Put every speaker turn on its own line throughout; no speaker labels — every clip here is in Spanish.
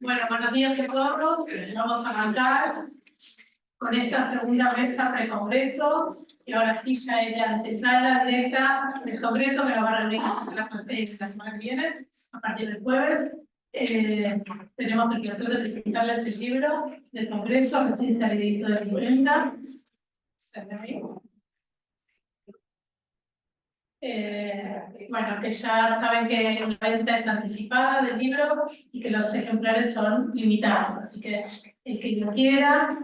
Bueno, buenos días a todos. Vamos a arrancar con esta segunda mesa pre-congreso, y ahora aquí ya es la antesala directa del congreso que nos va a reunir la semana que viene, a partir del jueves. Tenemos el placer de presentarles el libro del congreso, Resistencia al Edicto de la Imprenta. ¿Se ve ahí? Bueno, que ya saben que la venta es anticipada del libro y que los ejemplares son limitados, así que el que lo quiera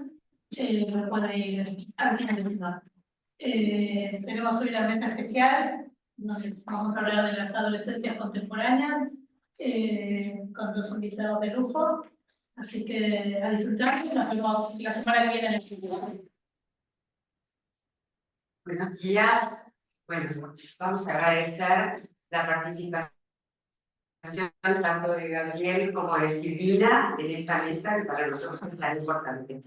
lo puede ir adquiriendo. Tenemos hoy una mesa especial donde vamos a hablar de las adolescencias contemporáneas con dos invitados de lujo, así que a disfrutar y nos vemos la semana que viene en el estudio.
Buenos días. Bueno, vamos a agradecer la participación tanto de Gabriel como de Silvina en esta mesa, que para nosotros es tan importante.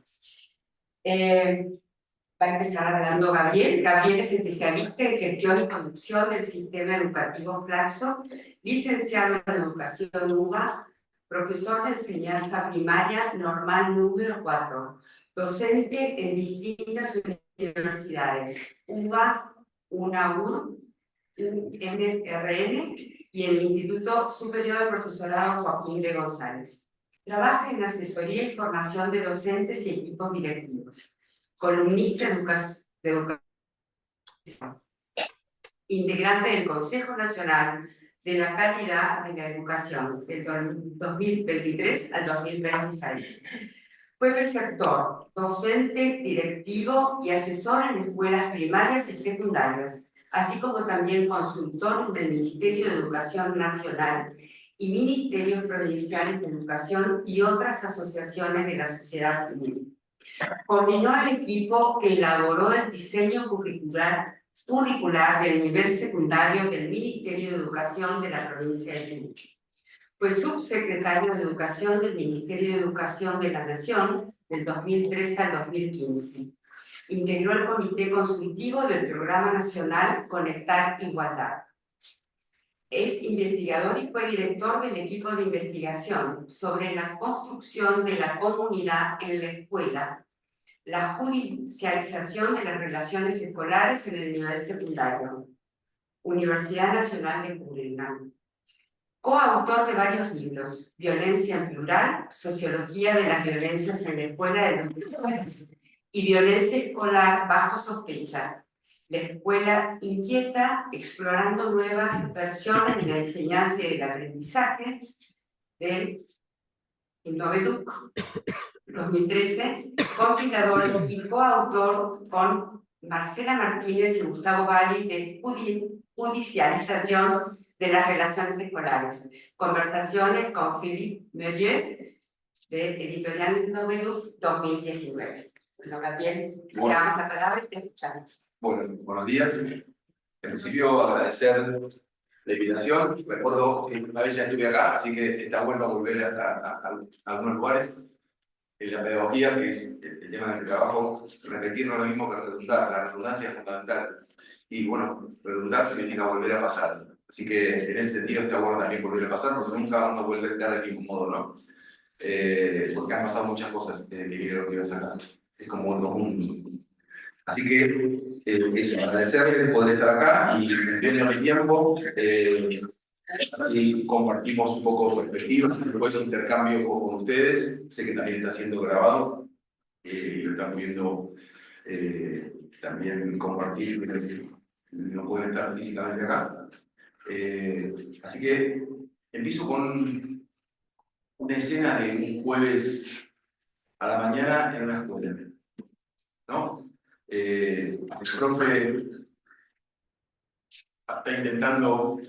Va a empezar hablando Gabriel. Gabriel es especialista en gestión y conducción del sistema educativo Flaxo, licenciado en educación UBA, profesor de enseñanza primaria normal número 4, docente en distintas universidades, UBA, UNAUR, MRN y el Instituto Superior de Profesorado Joaquín de González. Trabaja en asesoría y formación de docentes y equipos directivos. Columnista de educación. Integrante del Consejo Nacional de la Calidad de la Educación del 2023 al 2026. Fue preceptor, docente, directivo y asesor en escuelas primarias y secundarias, así como también consultor del Ministerio de Educación Nacional y Ministerios Provinciales de Educación y otras asociaciones de la sociedad civil. Coordinó el equipo que elaboró el diseño curricular del nivel secundario del Ministerio de Educación de la provincia de Chubut. Fue subsecretario de Educación del Ministerio de Educación de la Nación del 2003 al 2015. Integró el Comité Consultivo del Programa Nacional Conectar Igualdad. Es investigador y fue director del equipo de investigación sobre la construcción de la comunidad en la escuela, la judicialización de las relaciones escolares en el nivel secundario. Universidad Nacional de Curilán. Coautor de varios libros: Violencia en plural, Sociología de las violencias en la escuela de 2003 y Violencia escolar bajo sospecha. La escuela inquieta, explorando nuevas versiones de la enseñanza y del aprendizaje, del Innoveduc, 2013, compilador y coautor con Marcela Martínez y Gustavo Gali de Judicialización de las Relaciones Escolares. Conversaciones con Philippe Meurier, de Editorial Innoveduc, 2019. Bueno, Gabriel, le damos la palabra y te escuchamos.
Bueno, buenos días. En principio, agradecer la invitación. Recuerdo que una vez ya estuve acá, así que está bueno volver a algunos lugares. En la pedagogía, que es el tema del trabajo, repetir no es lo mismo que redundar. La redundancia es fundamental. Y bueno, redundar significa volver a pasar. Así que en ese sentido está bueno también volver a pasar, porque nunca uno vuelve a estar del mismo modo, ¿no? Porque han pasado muchas cosas desde que vine a la universidad. Es como un... Así que eso, agradecerles de poder estar acá y viene mi tiempo y compartimos un poco perspectivas, después intercambio con ustedes. Sé que también está siendo grabado y lo están viendo también compartir, no pueden estar físicamente acá. Así que empiezo con una escena de un jueves a la mañana en una escuela, ¿no? El profe está intentando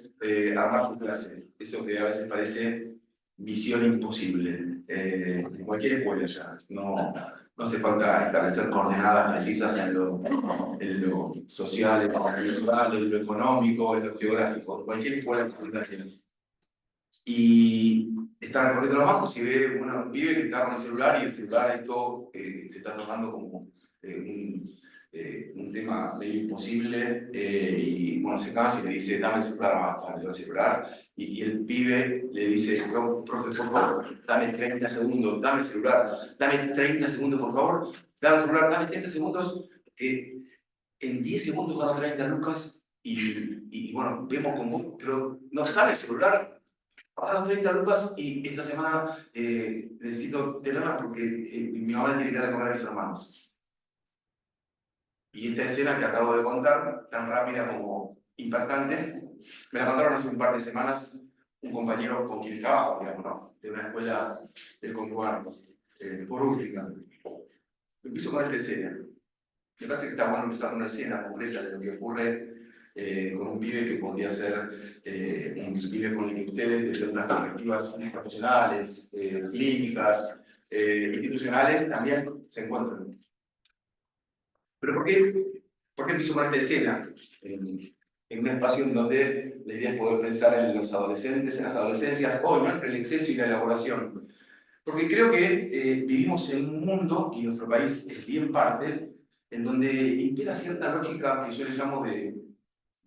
armar su clase, eso que a veces parece misión imposible, en cualquier escuela ya, no no hace falta establecer coordenadas precisas en lo social, en lo cultural, en lo económico, en lo geográfico, cualquier escuela secundaria. Y está recorriendo los bancos y ve un pibe que está con el celular y el celular esto se está tomando como un tema medio imposible y bueno, se cansa y le dice, dame el celular, basta, le doy el celular. Y el pibe le dice, profe, por favor, dame 30 segundos, dame el celular, dame 30 segundos, por favor, dame el celular, dame 30 segundos, que en 10 segundos gano 30 lucas y bueno, vemos como, pero no, dame el celular, gano 30 lucas y esta semana necesito tenerla porque mi mamá tiene que dar de comer a mis hermanos. Y esta escena que acabo de contar, tan rápida como impactante, me la contaron hace un par de semanas un compañero con quien trabajo, digamos, ¿no? De una escuela del conurbano, por última. Empiezo con esta escena. Me parece que está bueno empezar con una escena concreta de lo que ocurre con un pibe que podría ser un pibe con el que ustedes, desde unas perspectivas profesionales, clínicas, institucionales, también se encuentran. ¿Pero por qué empiezo con esta escena? En un espacio en donde la idea es poder pensar en los adolescentes, en las adolescencias, hoy, ¿no? Entre el exceso y la elaboración. Porque creo que vivimos en un mundo, y nuestro país es bien parte, en donde impera cierta lógica que yo le llamo de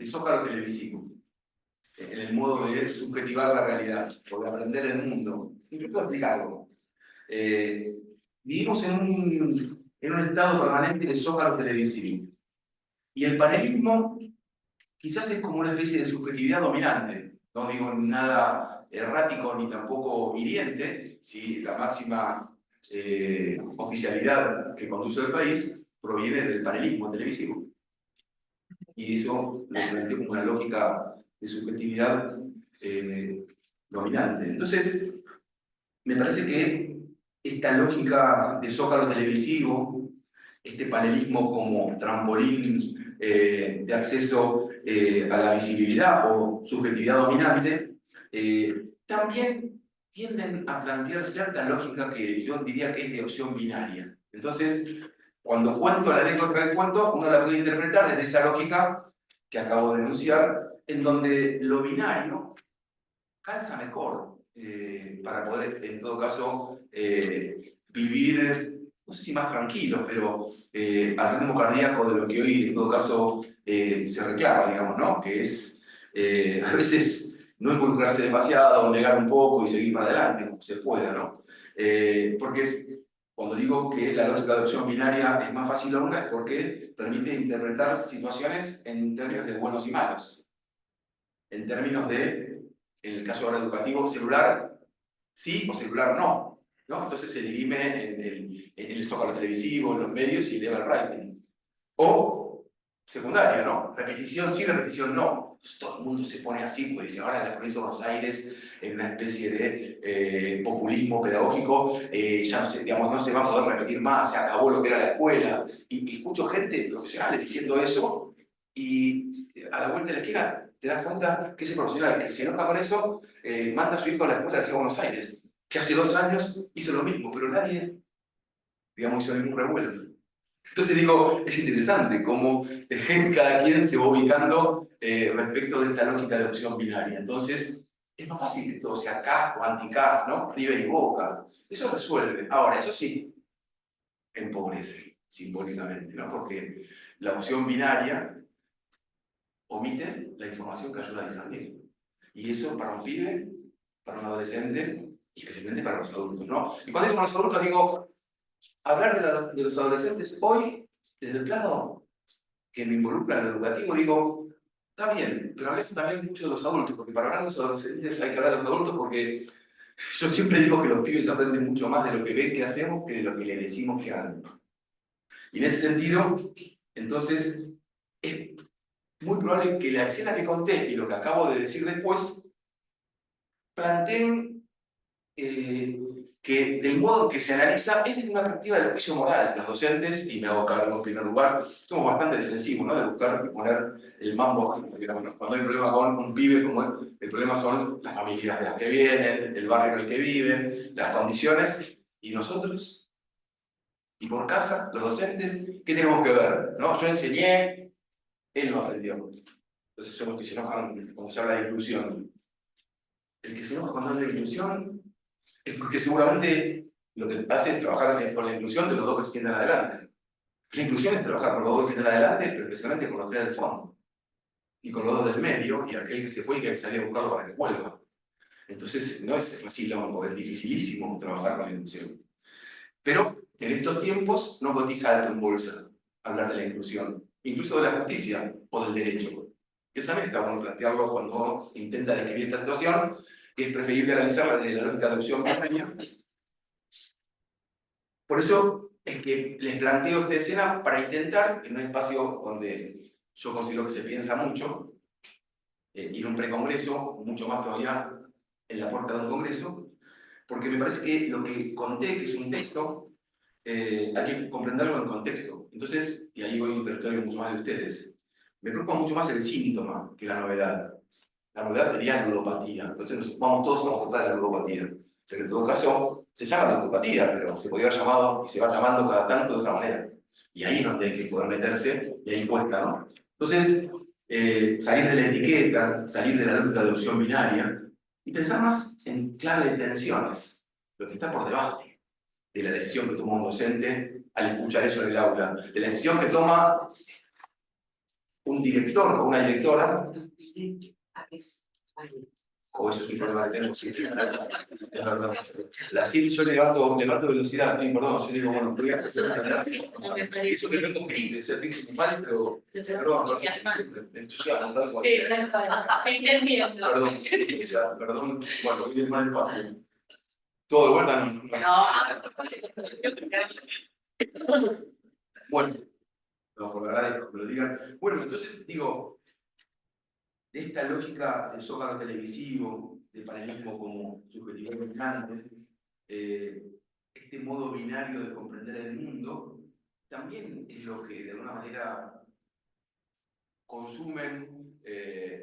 zócalo televisivo, en el modo de subjetivar la realidad, o de aprender el mundo. Incluso explicarlo. Vivimos en un estado permanente de zócalo televisivo. Y el panelismo quizás es como una especie de subjetividad dominante. No digo nada errático ni tampoco hiriente, ¿sí? La máxima oficialidad que conduce el país proviene del panelismo televisivo. Y eso lo planteo como una lógica de subjetividad dominante. Entonces, me parece que esta lógica de zócalo televisivo, este panelismo como trampolín de acceso a la visibilidad o subjetividad dominante, también tienden a plantear cierta lógica que yo diría que es de opción binaria. Entonces, cuando cuento la anécdota del cuento, uno la puede interpretar desde esa lógica que acabo de enunciar, en donde lo binario calza mejor para poder, en todo caso, vivir, no sé si más tranquilo, pero al ritmo cardíaco de lo que hoy, en todo caso, se reclama, digamos, ¿no? Que es a veces no involucrarse demasiado, negar un poco y seguir para adelante, como se pueda, ¿no? Porque cuando digo que la lógica de opción binaria es más fácil o nunca, es porque permite interpretar situaciones en términos de buenos y malos, en términos de, en el caso ahora educativo, celular sí o celular no, ¿no? Entonces se dirime en el zócalo televisivo, en los medios y level writing. O secundaria, ¿no? Repetición sí, repetición no. Entonces todo el mundo se pone así, pues dice, ahora en la provincia de Buenos Aires, en una especie de populismo pedagógico, ya no se, digamos, no se va a poder repetir más, se acabó lo que era la escuela. Y escucho gente profesional diciendo eso, y a la vuelta de la esquina te das cuenta que ese profesional que se enoja con eso, manda a su hijo a la escuela de la Ciudad de Buenos Aires, que hace 2 años hizo lo mismo, pero nadie, digamos, hizo ningún revuelo. Entonces digo, es interesante cómo cada quien se va ubicando respecto de esta lógica de opción binaria. Entonces, es más fácil que todo sea CAS o anti-CAS, ¿no? River y Boca. Eso resuelve. Ahora, eso sí, empobrece simbólicamente, ¿no? Porque la opción binaria omite la información que ayuda a discernir. Y eso para un pibe, para un adolescente, y especialmente para los adultos, ¿no? Y cuando digo para los adultos, digo, hablar de los adolescentes hoy, desde el plano que me involucra en lo educativo, digo, está bien, pero hablemos también mucho de los adultos, porque para hablar de los adolescentes hay que hablar de los adultos, porque yo siempre digo que los pibes aprenden mucho más de lo que ven que hacemos que de lo que le decimos que hagan. Y en ese sentido, entonces, es muy probable que la escena que conté y lo que acabo de decir después planteen que del modo en que se analiza es desde una perspectiva del juicio moral. Los docentes, y me hago cargo en primer lugar, somos bastante defensivos, ¿no? De buscar poner el mambo. Cuando hay un problema con un pibe, como el problema son las familias de las que vienen, el barrio en el que viven, las condiciones, y nosotros Y por casa, los docentes, ¿qué tenemos que ver? ¿No? Yo enseñé, él no aprendió. Entonces son los que se enojan cuando se habla de inclusión. El que se enoja cuando habla de inclusión es porque seguramente lo que hace es trabajar con la inclusión de los dos que se sientan adelante. La inclusión es trabajar con los dos que se sientan adelante, pero especialmente con los tres del fondo. Y con los dos del medio, y aquel que se fue y que hay que salir a buscarlo para que vuelva. Entonces, no es fácil, no, es dificilísimo trabajar con la inclusión. Pero en estos tiempos no cotiza alto en bolsa hablar de la inclusión, incluso de la justicia o del derecho. Eso también está bueno plantearlo cuando intentan describir esta situación, que es preferible analizarla desde la lógica de adopción primaria. Por eso es que les planteo esta escena para intentar, en un espacio donde yo considero que se piensa mucho, ir a un precongreso, mucho más todavía en la puerta de un congreso, porque me parece que lo que conté, que es un texto, hay que comprenderlo en contexto. Entonces, y ahí voy a un territorio mucho más de ustedes, me preocupa mucho más el síntoma que la novedad. La novedad sería ludopatía. Entonces, todos vamos a estar de la ludopatía. Pero en todo caso, se llama ludopatía, pero se podría haber llamado y se va llamando cada tanto de otra manera. Y ahí es donde hay que poder meterse, y ahí cuesta, ¿no? Entonces, salir de la etiqueta, salir de la lógica de opción binaria, y pensar más en clave de tensiones, lo que está por debajo de la decisión que toma un docente al escuchar eso en el aula, de la decisión que toma un director o una directora, o eso es un problema que tenemos. Sí, es verdad. La CIL yo levanto velocidad, perdón, yo digo, bueno, voy a hacer eso que tengo que estoy mal, pero perdón, entusiasmo, tal cual.
Sí, entendiendo.
Perdón, bueno, hoy es más despacio. ¿Todo de vuelta? No. Bueno, no, por la agradezco que me lo digan. Bueno, entonces digo, de esta lógica del zócalo televisivo, del panelismo como subjetivo dominante, este modo binario de comprender el mundo, también es lo que de alguna manera consumen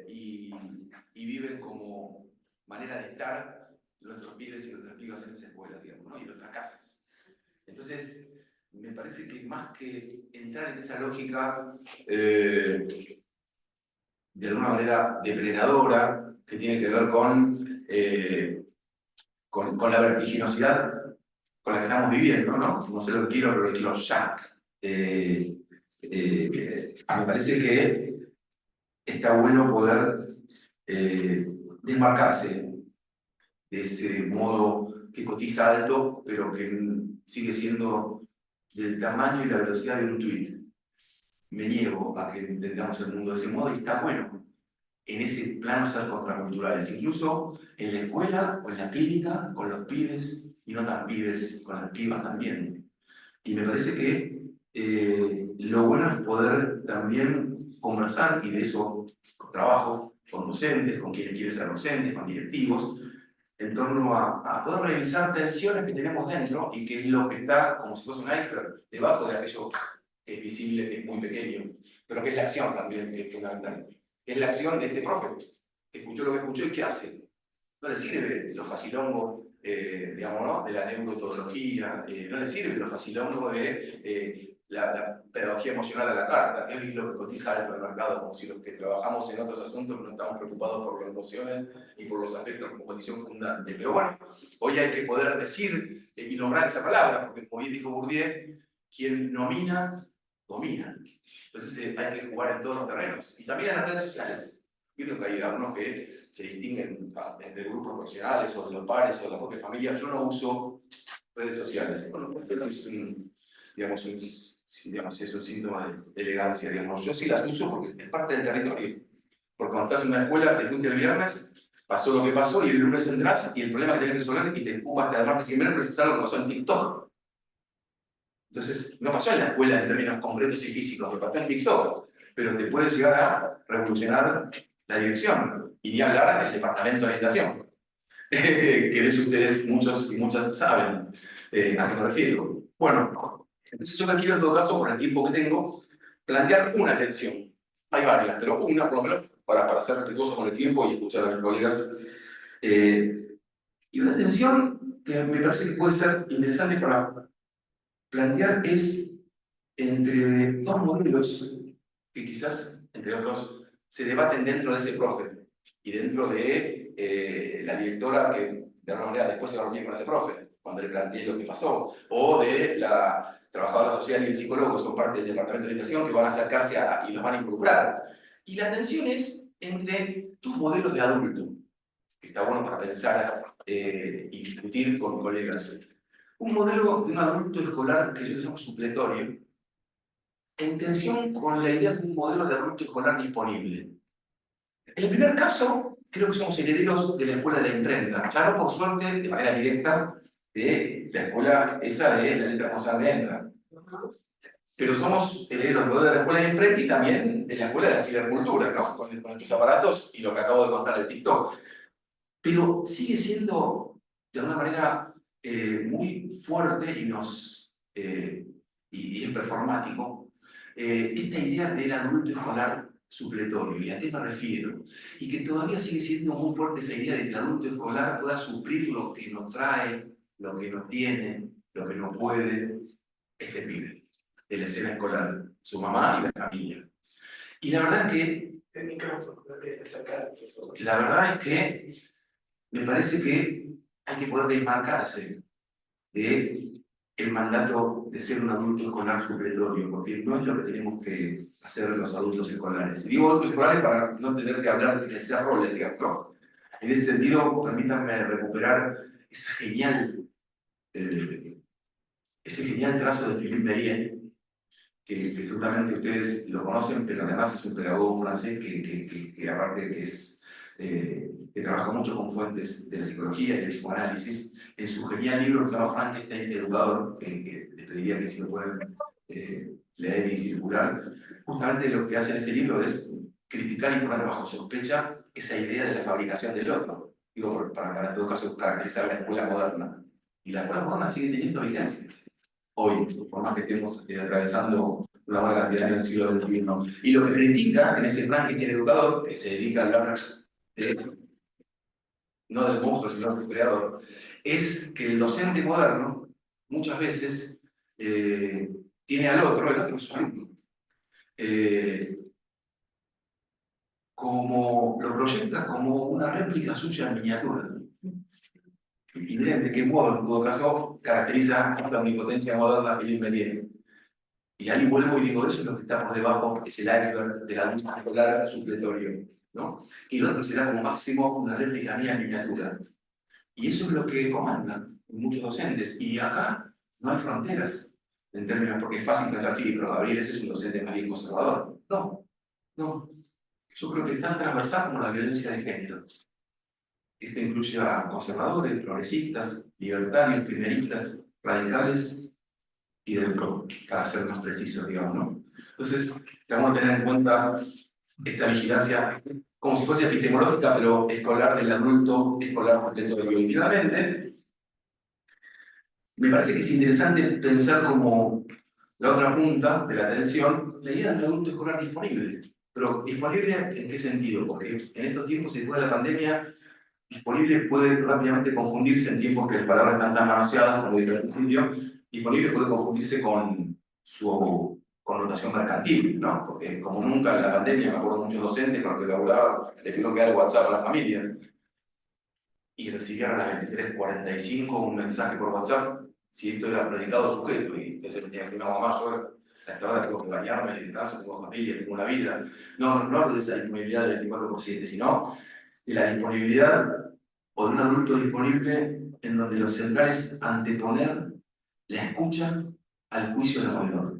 y viven como manera de estar nuestros pibes y nuestras pibas en esa escuela, digamos, ¿no? Y nuestras casas. Entonces, me parece que más que entrar en esa lógica de alguna manera depredadora, que tiene que ver con la vertiginosidad con la que estamos viviendo, ¿no? No sé lo que quiero, pero lo quiero ya. Me parece que está bueno poder desmarcarse de ese modo que cotiza alto, pero que sigue siendo del tamaño y la velocidad de un tuit. Me niego a que entendamos el mundo de ese modo y está bueno en ese plano ser contraculturales, incluso en la escuela o en la clínica, con los pibes y no tan pibes, con las pibas también. Y me parece que lo bueno es poder también conversar, y de eso trabajo con docentes, con quienes quieren ser docentes, con directivos, en torno a poder revisar tensiones que tenemos dentro y que es lo que está, como si fuese un iceberg, debajo de aquello que es visible, que es muy pequeño, pero que es la acción también, que es fundamental. Es la acción de este profe, que escuchó lo que escuchó y ¿qué hace? No le sirve los facilongos, digamos, ¿no? De la neurotología, no le sirve los facilongos de la pedagogía emocional a la carta, que es lo que cotiza alto el mercado, como si los que trabajamos en otros asuntos no estamos preocupados por las emociones y por los aspectos como condición fundante. Pero bueno, hoy hay que poder decir y nombrar esa palabra, porque como bien dijo Bourdieu, quien nomina, domina. Entonces hay que jugar en todos los terrenos. Y también en las redes sociales. Creo que hay algunos que se distinguen entre grupos profesionales o de los pares o de la propia familia. Yo no uso redes sociales. Bueno, eso es digamos, es un síntoma de elegancia, digamos. Yo sí las uso porque es parte del territorio. Porque cuando estás en una escuela, te fuiste el viernes, pasó lo que pasó y el lunes entras y el problema que tenés que resolver y te ocupas hasta el martes y miércoles es algo que pasó en TikTok. Entonces, no pasó en la escuela en términos concretos y físicos, lo pasó en TikTok, pero te puede llegar a revolucionar la dirección y ni hablar en el departamento de orientación, que de eso ustedes muchos y muchas saben a qué me refiero. Bueno, entonces yo quiero en todo caso, por el tiempo que tengo, plantear una tensión. Hay varias, pero una por lo menos para ser respetuoso con el tiempo y escuchar a mis colegas. Y una tensión que me parece que puede ser interesante para plantear es entre dos modelos que quizás, entre otros, se debaten dentro de ese profe y dentro de la directora que de alguna manera después se va a reunir con ese profe, cuando le plantee lo que pasó, o de la trabajadora social y el psicólogo, que son parte del departamento de orientación, que van a acercarse y los van a involucrar. Y la tensión es entre dos modelos de adulto, que está bueno para pensar y discutir con colegas. Un modelo de un adulto escolar que yo llamo supletorio, en tensión con la idea de un modelo de adulto escolar disponible. En el primer caso, creo que somos herederos de la escuela de la imprenta, ya no por suerte de manera directa de la escuela esa de la letra con sangre entra. Pero somos herederos de la escuela de imprenta y también de la escuela de la cibercultura, ¿no? Con estos aparatos y lo que acabo de contar de TikTok. Pero sigue siendo, de alguna manera, muy fuerte y es performático esta idea del adulto escolar supletorio. ¿Y a qué me refiero? Y que todavía sigue siendo muy fuerte esa idea de que el adulto escolar pueda suplir lo que nos trae, lo que nos tiene, lo que no puede este pibe de la escena escolar, su mamá y la familia. Y la verdad es que...
El micrófono,
la verdad es que me parece que hay que poder desmarcarse de el mandato de ser un adulto escolar supletorio, porque no es lo que tenemos que hacer los adultos escolares. Y digo adultos escolares para no tener que hablar de ese roles, digamos, ¿no? En ese sentido, permítanme recuperar ese genial trazo de Philippe Mérieux, que seguramente ustedes lo conocen, pero además es un pedagogo francés que aparte que trabaja mucho con fuentes de la psicología y del psicoanálisis. En su genial libro que se llama Frankenstein Educador, que les pediría que si lo pueden leer y circular, justamente lo que hace en ese libro es criticar y poner bajo sospecha esa idea de la fabricación del otro. Digo, para en todo caso caracterizar la escuela moderna. Y la escuela moderna sigue teniendo vigencia hoy, por más que estemos atravesando una buena cantidad de años del siglo XXI. Y lo que critica en ese Frankenstein Educador, que se dedica a hablar no del monstruo, sino del creador, es que el docente moderno muchas veces tiene al otro, el otro es su alumno, como lo proyecta como una réplica suya en miniatura. Y miren de qué modo, en todo caso, caracteriza la omnipotencia moderna de Philippe Mérieux. Y ahí vuelvo y digo, eso es lo que está por debajo, es el iceberg de la adulto escolar supletorio, ¿no? Y lo otro será como máximo una réplica mía en miniatura. Y eso es lo que comandan muchos docentes. Y acá no hay fronteras en términos, porque es fácil pensar, sí, pero Gabriel ese es un docente más bien conservador. No, no. Yo creo que es tan transversal como la violencia de género. Esto incluye a conservadores, progresistas, libertarios, primeristas, radicales y del PRO, para ser más precisos, digamos, ¿no? Entonces, tenemos que tener en cuenta esta vigilancia como si fuese epistemológica, pero escolar del adulto, escolar supletorio. Y finalmente, me parece que es interesante pensar como la otra punta de la atención, la idea del adulto escolar disponible. Pero disponible ¿en qué sentido? Porque en estos tiempos, y después de la pandemia, disponible puede rápidamente confundirse en tiempos que las palabras están tan manoseadas, como dije al principio, disponible puede confundirse con su connotación mercantil, ¿no? Porque como nunca en la pandemia, me acuerdo muchos docentes con los que laburaba, le tuvieron que dar WhatsApp a la familia y recibieron a las 23:45 un mensaje por WhatsApp si esto era predicado sujeto, y entonces tenía que una mamá, yo a esta hora tengo que bañarme, descanso, tengo familia, tengo una vida. No hablo de esa disponibilidad del 24/7, sino de la disponibilidad o de un adulto disponible en donde lo central es anteponer la escucha al juicio demoledor,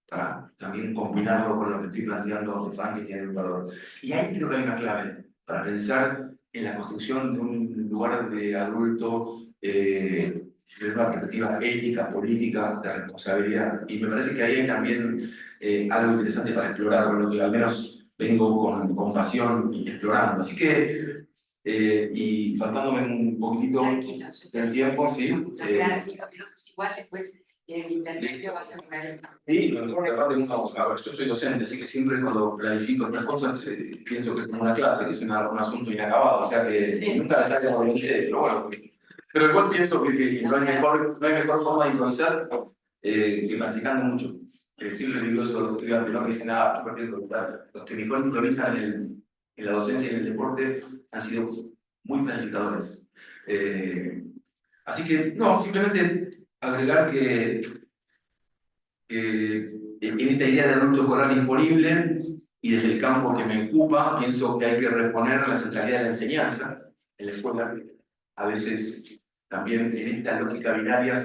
para también combinarlo con lo que estoy planteando de Frankenstein Educador. Y ahí creo que hay una clave para pensar en la construcción de un lugar de adulto desde una perspectiva ética, política, de responsabilidad. Y me parece que ahí hay también algo interesante para explorar, con lo que al menos vengo con pasión y explorando. Así que, y faltándome un poquitito del tiempo, sí.
Claro, 5 minutos igual, después en el intermedio vas a poner.
Sí, lo mejor que aparte uno, a ver, yo soy docente, así que siempre cuando planifico estas cosas pienso que es como una clase, que es un asunto inacabado, o sea que nunca me sale como lo hice, pero bueno. Pero igual pienso que no hay mejor forma de improvisar que practicando mucho. Siempre le digo eso a los estudiantes, no me dicen nada, yo prefiero preguntar. Los que mejor improvisan en la docencia y en el deporte han sido muy planificadores. Así que, no, simplemente agregar que en esta idea de adulto escolar disponible y desde el campo que me ocupa, pienso que hay que reponer la centralidad de la enseñanza en la escuela. A veces también en esta lógica binaria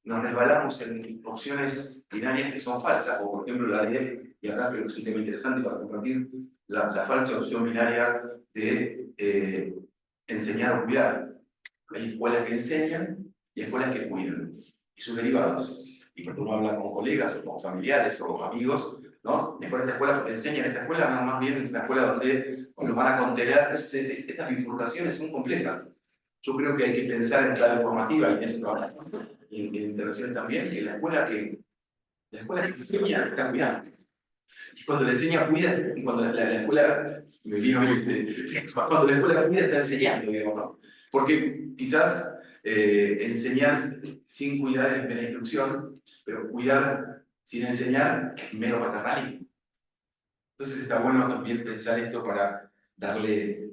nos resbalamos en opciones binarias que son falsas, como por ejemplo la de, y acá creo que es un tema interesante para compartir, la falsa opción binaria de enseñar o cuidar. Hay escuelas que enseñan y escuelas que cuidan, y sus derivados. Y cuando uno habla con colegas o con familiares o con amigos, ¿no? Mejor esta escuela porque enseñan, esta escuela no, más bien es una escuela donde nos van a contener. Entonces, estas bifurcaciones son complejas. Yo creo que hay que pensar en clave formativa, y en eso trabajo, y en intervención también, que la escuela que enseña está cuidando. Y cuando la enseña cuida, y cuando la escuela, me vino cuando la escuela cuida está enseñando, digamos, ¿no? Porque quizás enseñar sin cuidar es mera instrucción, pero cuidar sin enseñar es mero paternalismo. Entonces está bueno también pensar esto para darle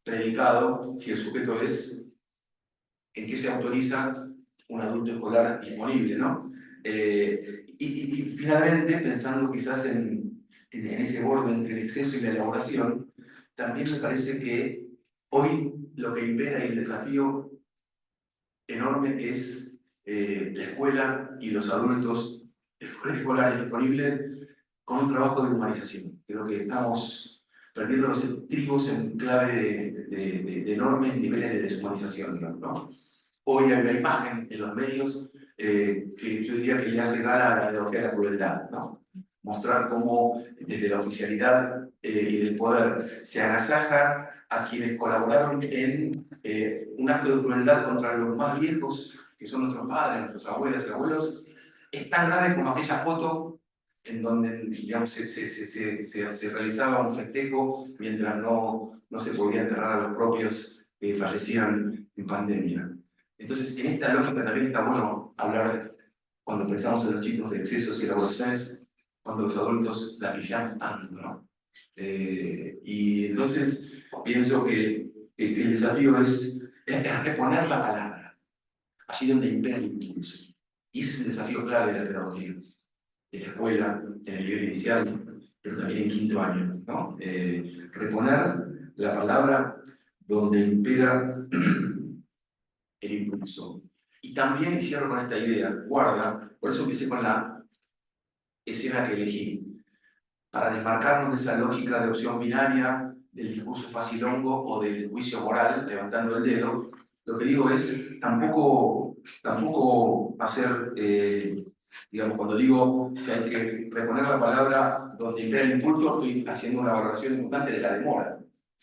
predicado si el sujeto es en qué se autoriza un adulto escolar disponible, ¿no? Y finalmente, pensando quizás en ese borde entre el exceso y la elaboración, también me parece que hoy lo que impera y el desafío enorme es la escuela y los adultos escolares disponibles con un trabajo de humanización. Creo que estamos perdiendo los estribos en clave de enormes niveles de deshumanización, ¿no? Hoy hay una imagen en los medios que yo diría que le hace gala a la ideología de la crueldad, ¿no? Mostrar cómo desde la oficialidad y del poder se agasaja a quienes colaboraron en un acto de crueldad contra los más viejos, que son nuestros padres, nuestros abuelas y abuelos. Es tan grave como aquella foto en donde, digamos, se realizaba un festejo mientras no se podía enterrar a los propios que fallecían en pandemia. Entonces, en esta lógica también está bueno hablar, cuando pensamos en los chicos, de excesos y elaboraciones, cuando los adultos la pillan tanto, ¿no? Y entonces pienso que el desafío es reponer la palabra, allí donde impera el impulso. Y ese es el desafío clave de la pedagogía, de la escuela, en el nivel inicial, pero también en quinto año, ¿no? Reponer la palabra donde impera el impulso. Y también, y cierro con esta idea, guarda, por eso empecé con la escena que elegí, para desmarcarnos de esa lógica de opción binaria, del discurso facilongo o del juicio moral, levantando el dedo. Lo que digo es, tampoco hacer, digamos, cuando digo que hay que reponer la palabra donde impera el impulso, estoy haciendo una valoración importante de la demora.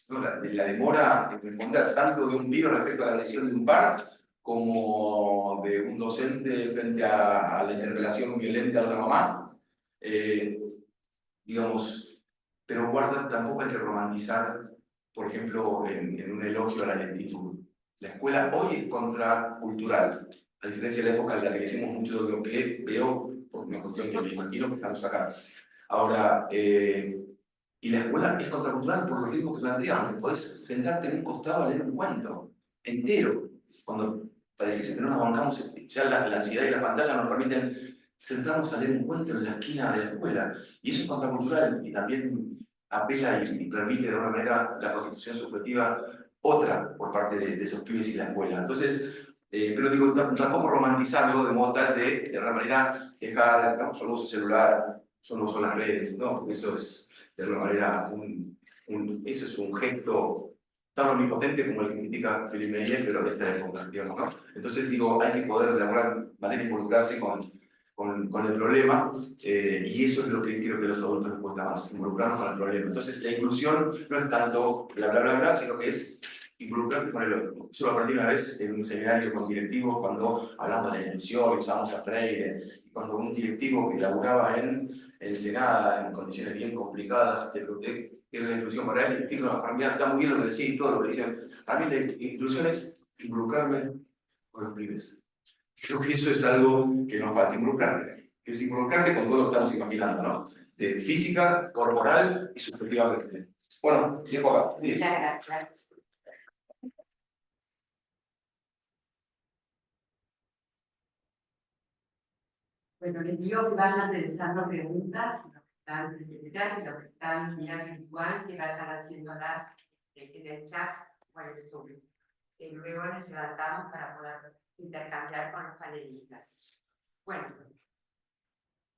¿No? La demora en responder tanto de un vino respecto a la decisión de un par, como de un docente frente a la interpelación violenta de una mamá. Digamos, pero guarda, tampoco hay que romantizar, por ejemplo, en un elogio a la lentitud. La escuela hoy es contracultural, a diferencia de la época en la que decimos mucho de lo que veo, por una cuestión que me imagino que estamos acá. Ahora, y la escuela es contracultural por los ritmos que planteamos, que podés sentarte en un costado a leer un cuento entero, cuando pareciese que no nos bancamos, ya la ansiedad y la pantalla nos permiten sentarnos a leer un cuento en la esquina de la escuela, y eso es contracultural, y también apela y permite de alguna manera la constitución subjetiva otra por parte de esos pibes y la escuela. Entonces, pero digo, tampoco romantizarlo de modo tal de alguna manera dejar, no, solo uso celular, solo uso las redes, no, porque eso es de alguna manera eso es un gesto tan omnipotente como el que critica Philippe Meyer, pero de esta época, digamos, ¿no? Entonces digo, hay que poder de alguna manera involucrarse con el problema, y eso es lo que creo que a los adultos les cuesta más, involucrarnos con el problema. Entonces la inclusión no es tanto bla bla bla bla, sino que es involucrarte con el otro. Yo lo aprendí una vez en un seminario con directivos cuando hablamos de la inclusión, usamos a Freire, y cuando un directivo que laburaba en Ensenada, en condiciones bien complicadas, le pregunté qué era la inclusión para él, y dijo, para mí está muy bien lo que decís y todo lo que dicen. Para mí la inclusión es involucrarme con los pibes. Creo que eso es algo que nos falta involucrarte, que es involucrarte con todo lo que estamos imaginando, ¿no? De física, corporal y subjetivamente. Bueno, tiempo acá. Sí.
Muchas gracias. Bueno, les digo que vayan pensando preguntas, los que están presenciales y los que están vía virtual, que vayan haciéndolas en el chat o en el Zoom. Y luego les levantamos para poder intercambiar con los panelistas. Bueno,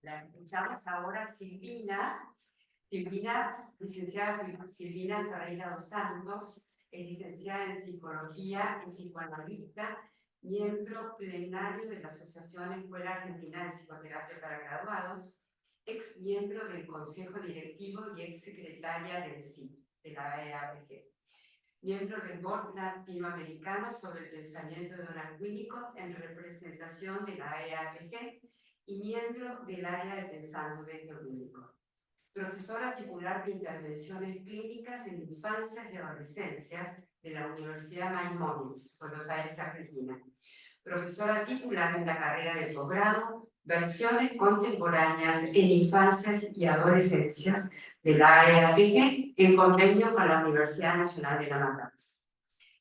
la escuchamos ahora Silvina, licenciada Silvina Ferreira dos Santos, es licenciada en Psicología y psicoanalista, miembro plenario de la Asociación Escuela Argentina de Psicoterapia para Graduados, ex miembro del Consejo Directivo y ex secretaria del CIP, de la EAPG. Miembro del Board Latinoamericano sobre el Pensamiento de Donald Winnicott en representación de la EAPG y miembro del área de Pensando desde Winnicott. Profesora titular de Intervenciones Clínicas en Infancias y Adolescencias de la Universidad Maimónides, Buenos Aires, Argentina. Profesora titular en la carrera de posgrado, Versiones Contemporáneas en Infancias y Adolescencias de la EAPG, en convenio con la Universidad Nacional de La Matanza.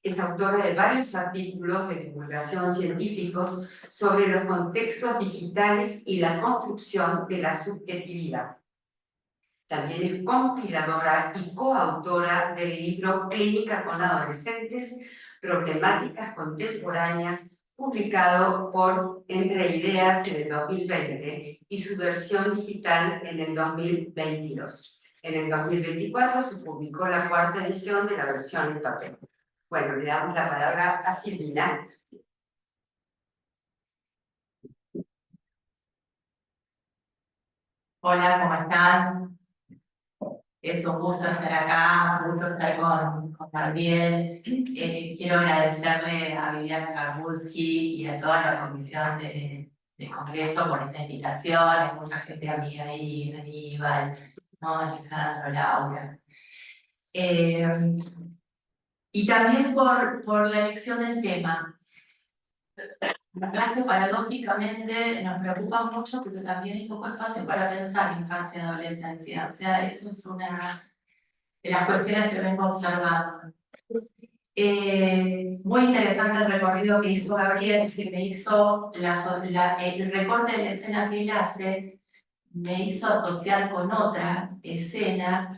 Es autora de varios artículos de divulgación científicos sobre los contextos digitales y la construcción de la subjetividad. También es compiladora y coautora del libro Clínica con Adolescentes, Problemáticas Contemporáneas, publicado por Entre Ideas en el 2020 y su versión digital en el 2022. En el 2024 se publicó la cuarta edición de la versión en papel. Bueno, le damos la palabra a Silvina.
Hola, ¿cómo están? Es un gusto estar acá, un gusto estar con Gabriel. Quiero agradecerle a Viviana Garbulski y a toda la comisión de Congreso por esta invitación. Hay mucha gente amiga ahí, Aníbal, ¿no? Alejandro, Laura. Y también por la elección del tema. La verdad que paradójicamente nos preocupa mucho porque también hay poco espacio para pensar infancia y adolescencia. O sea, eso es una de las cuestiones que vengo observando. Muy interesante el recorrido que hizo Gabriel, que me hizo el recorte de la escena que él hace, me hizo asociar con otra escena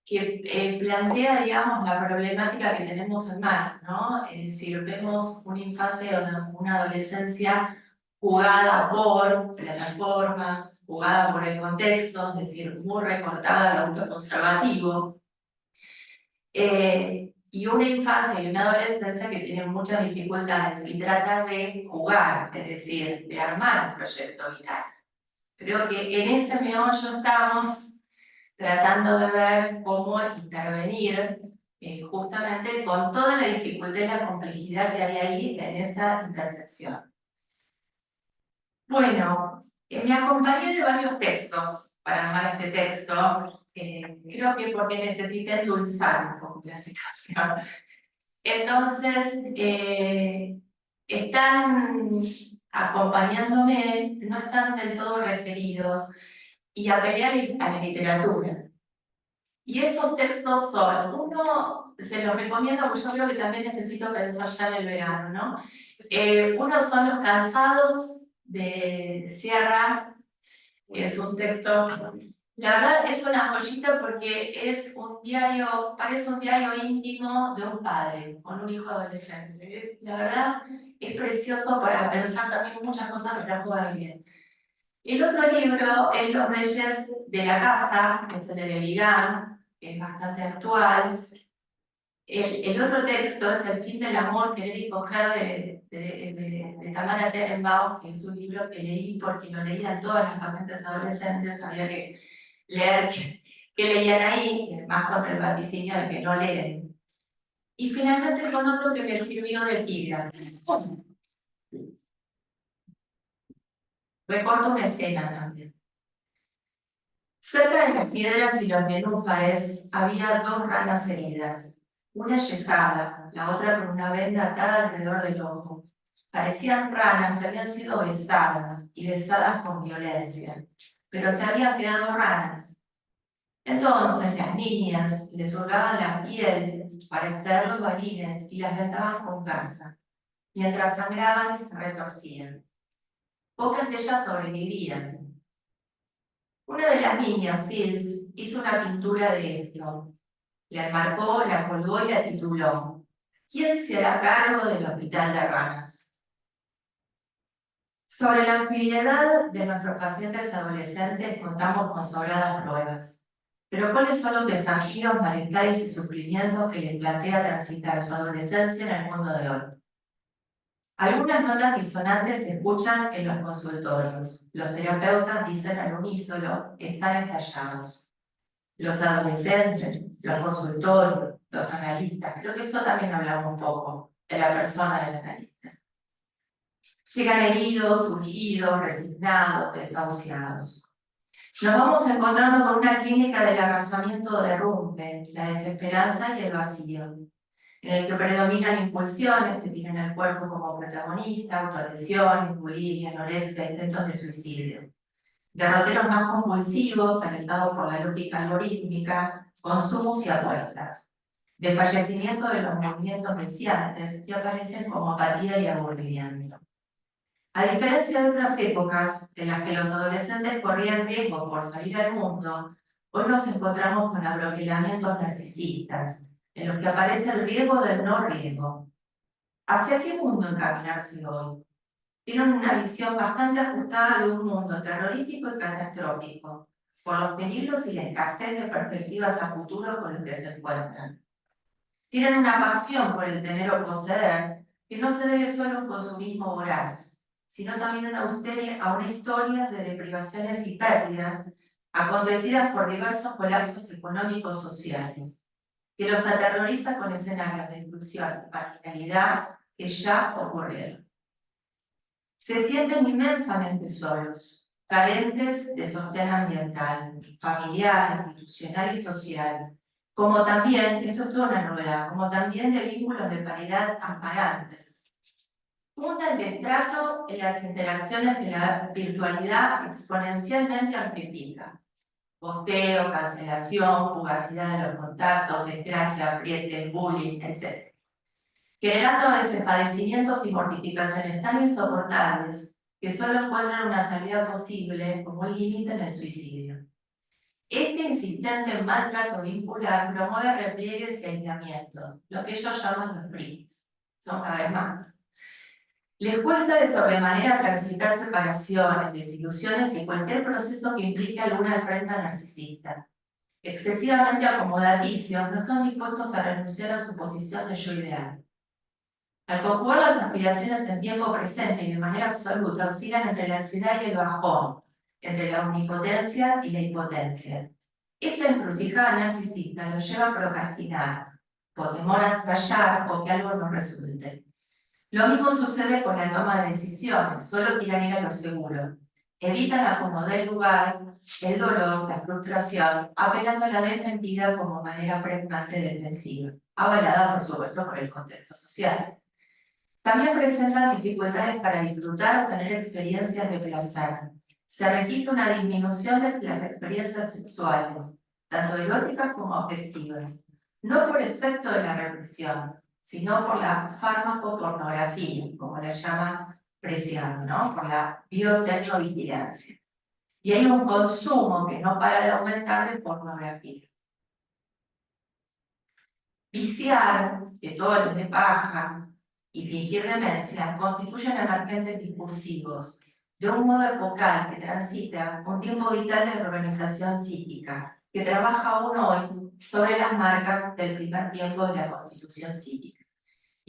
que plantea, digamos, la problemática que tenemos en mano, ¿no? Es decir, vemos una infancia y una adolescencia jugada por plataformas, jugada por el contexto, es decir, muy recortada al autoconservativo, y una infancia y una adolescencia que tienen muchas dificultades y tratan de jugar, es decir, de armar un proyecto vital. Creo que en ese meollo estamos tratando de ver cómo intervenir justamente con toda la dificultad y la complejidad que hay ahí en esa intersección. Bueno, me acompañé de varios textos para armar este texto, creo que porque necesité endulzar un poco la situación. Entonces, están acompañándome, no están del todo referidos, y apelé a la literatura. Y esos textos son, uno, se los recomiendo porque yo creo que también necesito pensar ya en el verano, ¿no? Uno son Los Cansados, de Sierra, que es un texto, la verdad es una joyita porque es un diario, parece un diario íntimo de un padre con un hijo adolescente. La verdad es precioso para pensar también muchas cosas que trajo bien. El otro libro es Los Reyes de la Casa, que es el de Vigan, que es bastante actual. El otro texto es El fin del amor, querer y coger de Tamara Terenbaum, que es un libro que leí porque lo leían todas las pacientes adolescentes, había que leer qué leían ahí, más contra el vaticinio de que no leen. Y finalmente con otro que me sirvió de epígrafe. Recorto una escena también. Cerca de las piedras y los nenúfares había dos ranas heridas, una yesada, la otra con una venda atada alrededor del ojo. Parecían ranas que habían sido besadas y besadas con violencia, pero se habían quedado ranas. Entonces las niñas les hurgaban la piel para extraer los balines y las vendaban con gasa, mientras sangraban y se retorcían. Pocas de ellas sobrevivían. Una de las niñas, Sils, hizo una pintura de esto. La enmarcó, la colgó y la tituló ¿Quién se hará cargo del hospital de ranas? Sobre la anfibedad de nuestros pacientes adolescentes contamos con sobradas pruebas. Pero ¿cuáles son los desafíos, malestares y sufrimientos que les plantea transitar su adolescencia en el mundo de hoy? Algunas notas disonantes se escuchan en los consultorios. Los terapeutas dicen al unísono, están estallados. Los adolescentes, los consultorios, los analistas. Creo que esto también hablamos un poco de la persona del analista. Llegan heridos, urgidos, resignados, desahuciados. Nos vamos encontrando con una clínica del arrasamiento derrumbe, la desesperanza y el vacío, en el que predominan impulsiones que tienen el cuerpo como protagonista, autolesiones, bulimia, anorexia, intentos de suicidio. Derroteros más compulsivos, alentados por la lógica algorítmica, consumos y apuestas. De fallecimiento de los movimientos deseantes que aparecen como apatía y aburrimiento. A diferencia de otras épocas en las que los adolescentes corrían riesgo por salir al mundo, hoy nos encontramos con abroquelamientos narcisistas, en los que aparece el riesgo del no riesgo. ¿Hacia qué mundo encaminarse hoy? Tienen una visión bastante ajustada de un mundo terrorífico y catastrófico, por los peligros y la escasez de perspectivas a futuro con los que se encuentran. Tienen una pasión por el tener o poseer que no se debe solo a un consumismo voraz, sino también a una historia de deprivaciones y pérdidas acontecidas por diversos colapsos económicos sociales, que los aterroriza con escenarios de exclusión y marginalidad que ya ocurrieron. Se sienten inmensamente solos, carentes de sostén ambiental, familiar, institucional y social, como también, esto es toda una novedad, como también de vínculos de paridad amparantes. Funda el destrato en las interacciones que la virtualidad exponencialmente amplifica. Posteo, cancelación, fugacidad de los contactos, escrache, apriete, bullying, etc. Generando a veces padecimientos y mortificaciones tan insoportables que solo encuentran una salida posible como un límite en el suicidio. Este insistente maltrato vincular promueve repliegues y aislamientos, lo que ellos llaman los frikis. Son cada vez más. Les cuesta de sobremanera transitar separaciones, desilusiones y cualquier proceso que implique alguna afrenta narcisista. Excesivamente acomodaticios, no están dispuestos a renunciar a su posición de yo ideal. Al conjugar las aspiraciones en tiempo presente y de manera absoluta, oscilan entre la ansiedad y el bajón, entre la omnipotencia y la impotencia. Esta encrucijada narcisista lo lleva a procrastinar, por temor a fallar o que algo no resulte. Lo mismo sucede con la toma de decisiones, solo quieren ir a lo seguro. Evitan acomodar el lugar, el dolor, la frustración, apelando a la desmentida como manera pregnante defensiva, avalada por supuesto por el contexto social. También presentan dificultades para disfrutar o tener experiencias de placer. Se registra una disminución de las experiencias sexuales, tanto eróticas como afectivas, no por efecto de la represión, sino por la farmacopornografía, como la llama Preciado, ¿no? Por la biotecnovigilancia. Y hay un consumo que no para de aumentar de pornografía. Viciar, que todo les dé paja, y fingir demencia constituyen emergentes discursivos, de un modo epocal que transita un tiempo vital de reorganización psíquica, que trabaja aún hoy sobre las marcas del primer tiempo de la constitución psíquica.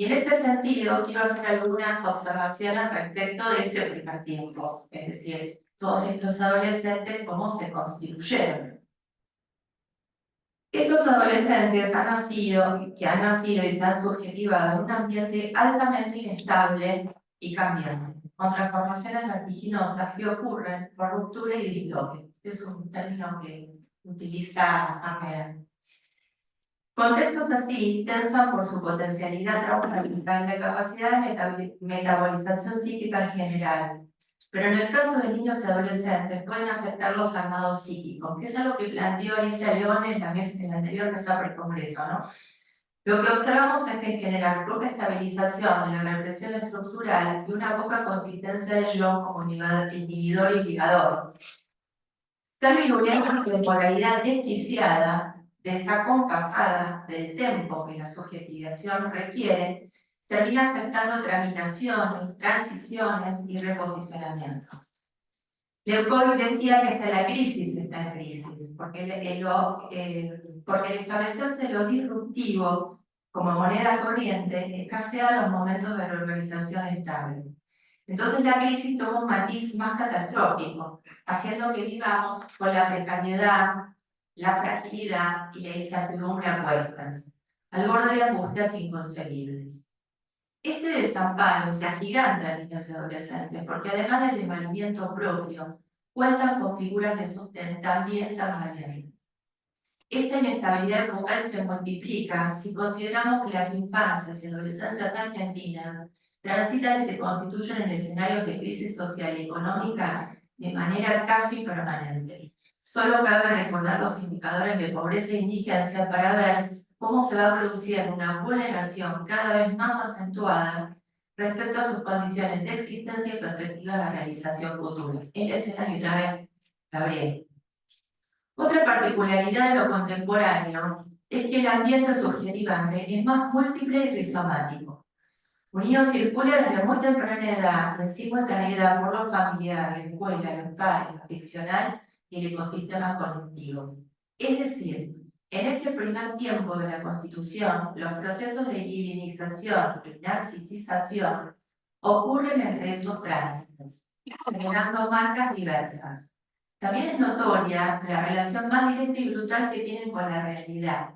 Y en este sentido, quiero hacer algunas observaciones respecto de ese primer tiempo, es decir, todos estos adolescentes, cómo se constituyeron. Estos adolescentes que han nacido y se han subjetivado en un ambiente altamente inestable y cambiante, con transformaciones vertiginosas que ocurren por ruptura y disloque. Es un término que utiliza Harner. Contextos así tensan por su potencialidad traumática en la capacidad de metabolización psíquica en general, pero en el caso de niños y adolescentes pueden afectar los armados psíquicos, que es algo que planteó Alicia Leone en la anterior mesa pre-congreso, ¿no? Lo que observamos es que en general poca estabilización de la represión estructural y una poca consistencia del yo como inhibidor y ligador. Tal virulenta temporalidad desquiciada, desacompasada del tempo que la subjetivación requiere, termina afectando tramitaciones, transiciones y reposicionamientos. Leucóid decía que la crisis está en crisis, porque el establecerse lo disruptivo como moneda corriente escasea los momentos de reorganización estable. Entonces la crisis toma un matiz más catastrófico, haciendo que vivamos con la precariedad, la fragilidad y la incertidumbre a cuestas, al borde de angustias inconcebibles. Este desamparo se agiganta en niños y adolescentes, porque además del desvalimiento propio, cuentan con figuras de sostén también tan valientes. Esta inestabilidad vocal se multiplica si consideramos que las infancias y adolescencias argentinas transitan y se constituyen en escenarios de crisis social y económica de manera casi permanente. Solo cabe recordar los indicadores de pobreza e indigencia para ver cómo se va produciendo una vulneración cada vez más acentuada respecto a sus condiciones de existencia y perspectivas de realización futura. Es la escena que trae Gabriel. Otra particularidad de lo contemporáneo es que el ambiente subjetivante es más múltiple y rizomático. Un niño circula desde muy temprana edad, en simultaneidad por lo familiar, la escuela, los padres, lo ficcional y el ecosistema colectivo. Es decir, en ese primer tiempo de la Constitución, los procesos de divinización y narcisización ocurren entre esos tránsitos, generando marcas diversas. También es notoria la relación más directa y brutal que tienen con la realidad.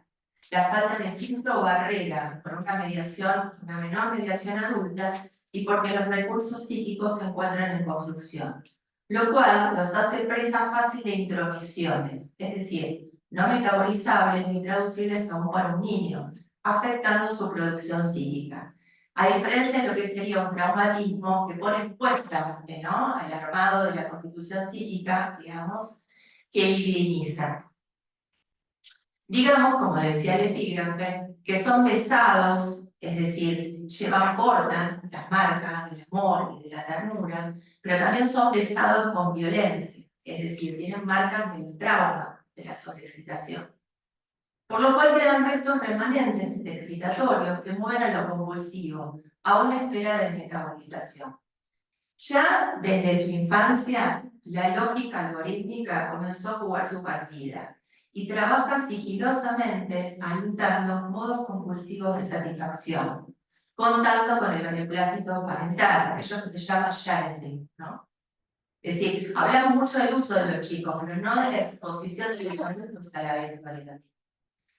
La falta de filtro o barrera por una menor mediación adulta y porque los recursos psíquicos se encuentran en construcción, lo cual los hace presa fácil de intromisiones, es decir, no metabolizables ni traducibles aún para un niño, afectando su producción psíquica. A diferencia de lo que sería un traumatismo que pone en cuenta, ¿no?, el armado de la constitución psíquica, digamos, que diviniza. Digamos, como decía el epígrafe, que son pesados, es decir, portan las marcas del amor y de la ternura, pero también son pesados con violencia, es decir, tienen marcas del trauma, de la sobreexcitación. Por lo cual quedan restos remanentes excitatorios que mueven a lo convulsivo, a una espera de metabolización. Ya desde su infancia, la lógica algorítmica comenzó a jugar su partida y trabaja sigilosamente alentando modos compulsivos de satisfacción, contando con el beneplácito parental, aquello que se llama sharing, ¿no? Es decir, hablamos mucho del uso de los chicos, pero no de la exposición de los adultos a la virtualidad.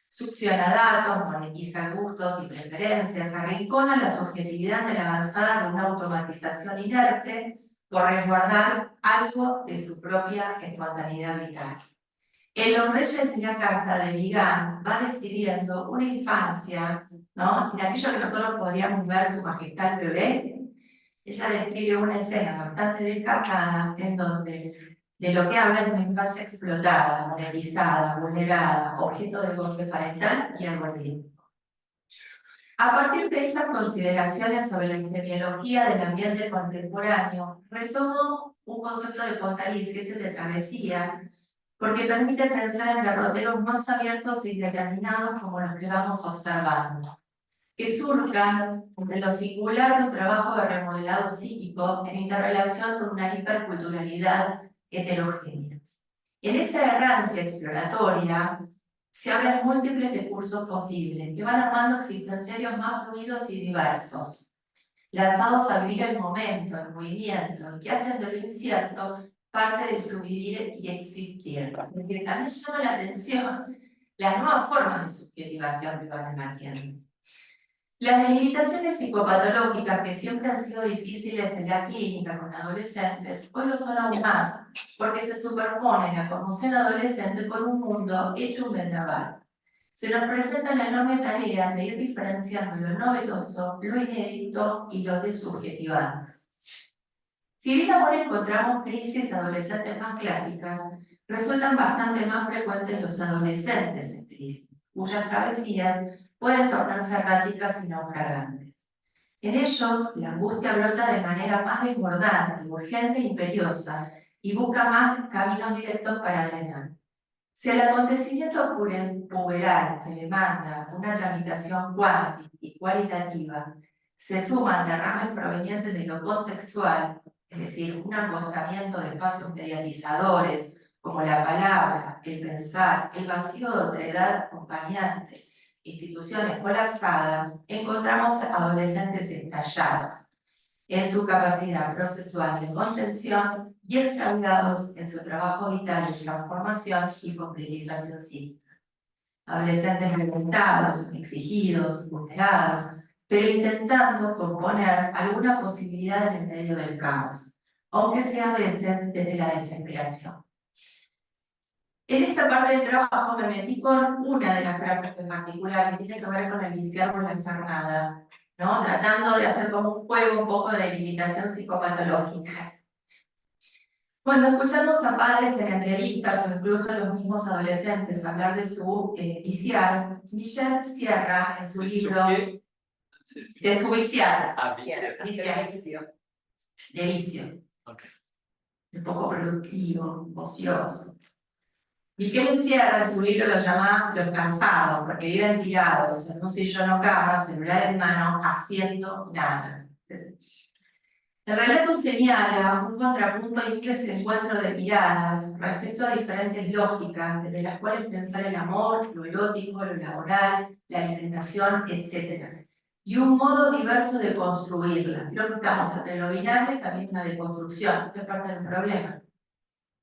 Succiona datos, monetiza gustos y preferencias, arrincona la subjetividad de la avanzada de una automatización inerte por resguardar algo de su propia espontaneidad vital. En Los Reyes de la Casa de Vigan va describiendo una infancia, ¿no?, en aquello que nosotros podríamos ver Su Majestad el Bebé. Ella describe una escena bastante destacada en donde de lo que habla es una infancia explotada, monetizada, vulnerada, objeto de goce parental y algoritmo. A partir de estas consideraciones sobre la epidemiología del ambiente contemporáneo, retomo un concepto de Pontalis, que es el de travesía, porque permite pensar en derroteros más abiertos y determinados como los que vamos observando, que surcan entre lo singular de un trabajo de remodelado psíquico en interrelación con una hiperculturalidad heterogénea. En esa errancia exploratoria se abren múltiples recursos posibles que van armando existenciarios más fluidos y diversos, lanzados a vivir el momento, el movimiento, que hacen de lo incierto parte de su vivir y existir. Es decir, también llama la atención las nuevas formas de subjetivación que van emergiendo. Las limitaciones psicopatológicas que siempre han sido difíciles en la clínica con adolescentes, hoy lo son aún más, porque se superpone la conmoción adolescente con un mundo hecho un vendaval. se nos presenta la enorme tarea de ir diferenciando lo novedoso, lo inédito y lo desubjetivado. Si bien ahora encontramos crisis adolescentes más clásicas, resultan bastante más frecuentes los adolescentes en crisis, cuyas travesías pueden tornarse erráticas y naufragantes. En ellos, la angustia brota de manera más desbordante, urgente e imperiosa, y busca más caminos directos para drenar. Si el acontecimiento puberal que demanda una tramitación cualitativa se suman derrames provenientes de lo contextual, es decir, un acostamiento de espacios mediatizadores como la palabra, el pensar, el vacío de otredad acompañante, instituciones colapsadas, encontramos adolescentes estallados en su capacidad procesual de contención y extraviados en su trabajo vital de transformación y completización psíquica. Adolescentes reventados, exigidos, vulnerados, pero intentando componer alguna posibilidad en el medio del caos, aunque sea a veces desde la desesperación. En esta parte del trabajo me metí con una de las prácticas en particular que tiene que ver con el viciar por la hacer nada, ¿no? Tratando de hacer como un juego un poco de limitación psicopatológica. Cuando escuchamos a padres en entrevistas o incluso a los mismos adolescentes hablar de su viciar, Michel cierra en su libro de su viciar, de vicio, un poco productivo, ocioso. Miquel Sierra en su libro lo llama Los Cansados, porque viven tirados en un sillón o cama, celular en mano, haciendo nada. El relato señala un contrapunto y un desencuentro de miradas respecto a diferentes lógicas, desde las cuales pensar el amor, lo erótico, lo laboral, la alimentación, etc. Y un modo diverso de construirla. Creo que estamos entre lo binario y también una deconstrucción, que es parte del problema.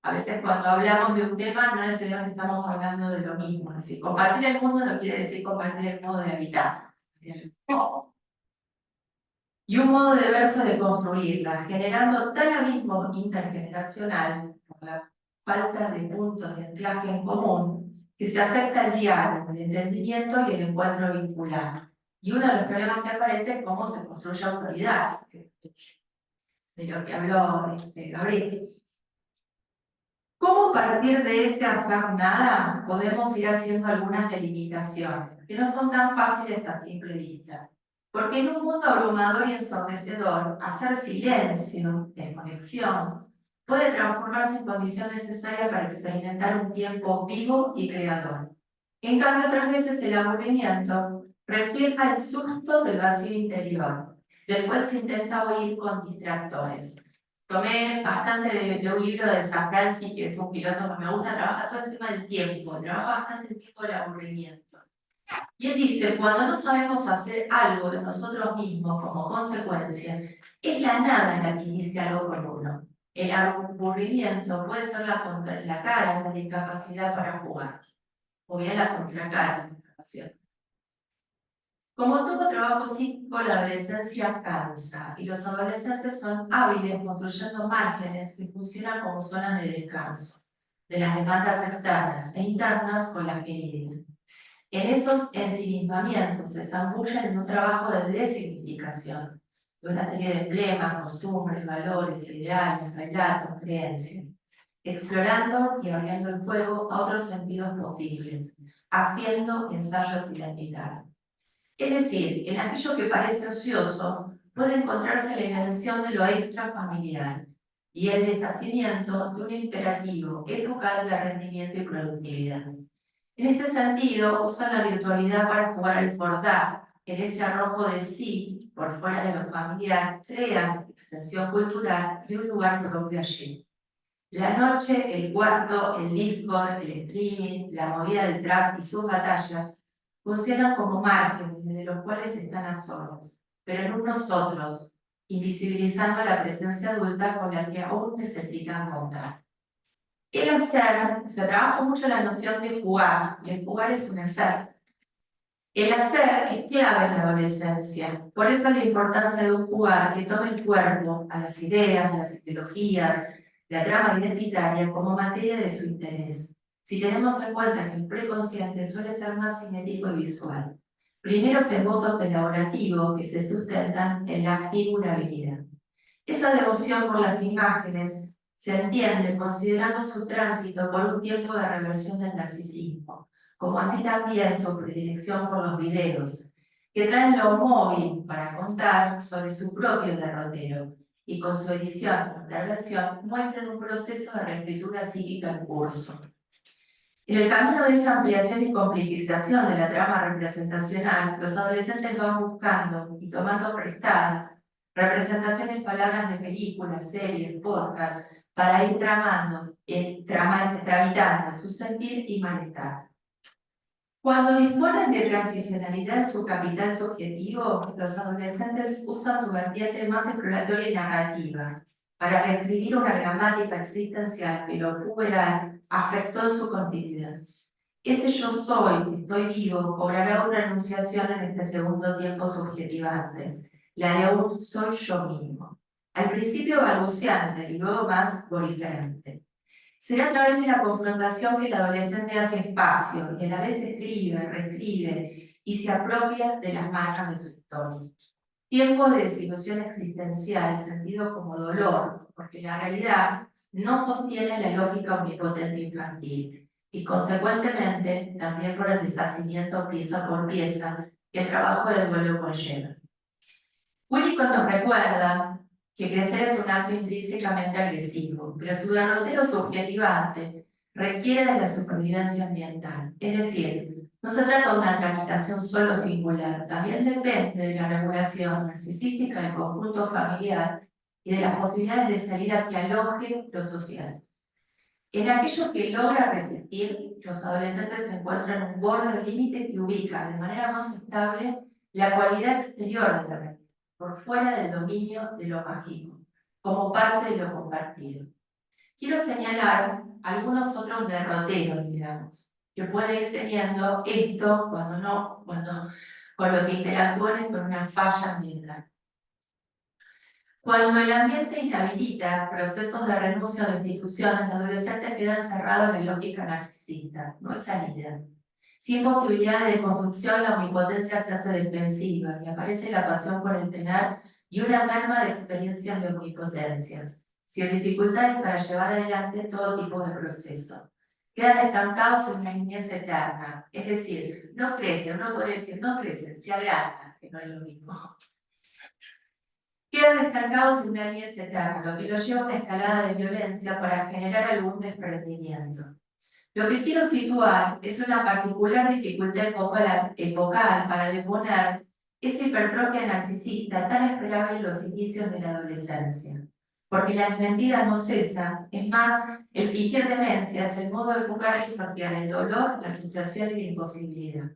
A veces cuando hablamos de un tema no necesariamente estamos hablando de lo mismo. Es decir, compartir el mundo no quiere decir compartir el modo de habitar. Y un modo diverso de construirla, generando tal abismo intergeneracional por la falta de puntos de anclaje en común, que se afecta el diálogo, el entendimiento y el encuentro vincular. Y uno de los problemas que aparece es cómo se construye autoridad, de lo que habló Gabriel. ¿Cómo a partir de este hacer nada podemos ir haciendo algunas delimitaciones, que no son tan fáciles a simple vista? Porque en un mundo abrumador y ensordecedor, hacer silencio, desconexión, puede transformarse en condición necesaria para experimentar un tiempo vivo y creador. En cambio, otras veces el aburrimiento refleja el susto del vacío interior, del cual se intenta huir con distractores. Tomé bastante de un libro de Sapolsky, que es un filósofo que me gusta, trabaja todo el tema del tiempo, trabaja bastante el tiempo del aburrimiento. Y él dice, cuando no sabemos hacer algo de nosotros mismos como consecuencia, es la nada la que inicia algo con uno. El aburrimiento puede ser la cara de la incapacidad para jugar, o bien la contracara de la incapacidad. Como todo trabajo psíquico, la adolescencia cansa, y los adolescentes son hábiles construyendo márgenes que funcionan como zonas de descanso, de las demandas externas e internas con las que lidian. En esos ensimismamientos se zambullen en un trabajo de designificación, de una serie de emblemas, costumbres, valores, ideales, relatos, creencias, explorando y abriendo el juego a otros sentidos posibles, haciendo ensayos identitarios. Es decir, en aquello que parece ocioso puede encontrarse la invención de lo extrafamiliar y el deshacimiento de un imperativo epocal de rendimiento y productividad. En este sentido, usan la virtualidad para jugar al fordá, en ese arrojo de sí, por fuera de lo familiar, crean extensión cultural y un lugar propio allí. La noche, el cuarto, el Discord, el streaming, la movida del trap y sus batallas funcionan como márgenes desde los cuales están a solas, pero en un nosotros, invisibilizando la presencia adulta con la que aún necesitan contar. El hacer, se trabaja mucho la noción de jugar, y el jugar es un hacer. El hacer es clave en la adolescencia, por eso la importancia de un jugar que tome el cuerpo a las ideas, a las ideologías, la trama identitaria como materia de su interés. si tenemos en cuenta que el preconsciente suele ser más cinético y visual. Primeros esbozos elaborativos que se sustentan en la figurabilidad. Esa devoción por las imágenes se entiende considerando su tránsito por un tiempo de reversión del narcisismo, como así también su predilección por los videos, que traen lo móvil para contar sobre su propio derrotero, y con su edición o intervención muestran un proceso de reescritura psíquica en curso. En el camino de esa ampliación y complejización de la trama representacional, los adolescentes van buscando y tomando prestadas representaciones en palabras de películas, series, podcasts, para ir tramitando su sentir y malestar. Cuando disponen de transicionalidad en su capital subjetivo, los adolescentes usan su vertiente más exploratoria y narrativa para reescribir una gramática existencial que lo puberal afectó en su continuidad. Este yo soy, estoy vivo, cobrará una enunciación en este segundo tiempo subjetivante, la de un soy yo mismo, al principio balbuceante y luego más proliferante. Será a través de la confrontación que el adolescente hace espacio y a la vez escribe, reescribe y se apropia de las marcas de su historia. Tiempo de desilusión existencial, sentido como dolor, porque la realidad no sostiene la lógica omnipotente infantil y consecuentemente también por el deshacimiento pieza por pieza que el trabajo del duelo conlleva. Winnicott nos recuerda que crecer es un acto intrínsecamente agresivo, pero su derrotero subjetivante requiere de la supervivencia ambiental. Es decir, no se trata de una tramitación solo singular, también depende de la regulación narcisística del conjunto familiar y de las posibilidades de salida que aloje lo social. En aquello que logra resistir, los adolescentes se encuentran un borde de límite que ubica de manera más estable la cualidad exterior de la realidad, por fuera del dominio de lo mágico, como parte de lo compartido. Quiero señalar algunos otros derroteros, digamos, que puede ir teniendo esto cuando con lo que interactúan es con una falla ambiental. Cuando el ambiente inhabilita procesos de renuncia o de institución, el adolescente queda encerrado en la lógica narcisista, no hay salida. Sin posibilidad de construcción, la omnipotencia se hace defensiva y aparece la pasión por el tener y una merma de experiencias de omnipotencia, sin dificultades para llevar adelante todo tipo de proceso. Quedan estancados en una niñez eterna, es decir, no crecen, uno puede decir, no crecen, se agrandan, que no es lo mismo. Quedan estancados en una niñez eterna, lo que los lleva a una escalada de violencia para generar algún desprendimiento. Lo que quiero situar es una particular dificultad epocal para deponer esa hipertrofia narcisista tan esperable en los inicios de la adolescencia. Porque la desmentida no cesa, es más, el fingir demencia es el modo de buscar y sortear el dolor, la frustración y la imposibilidad.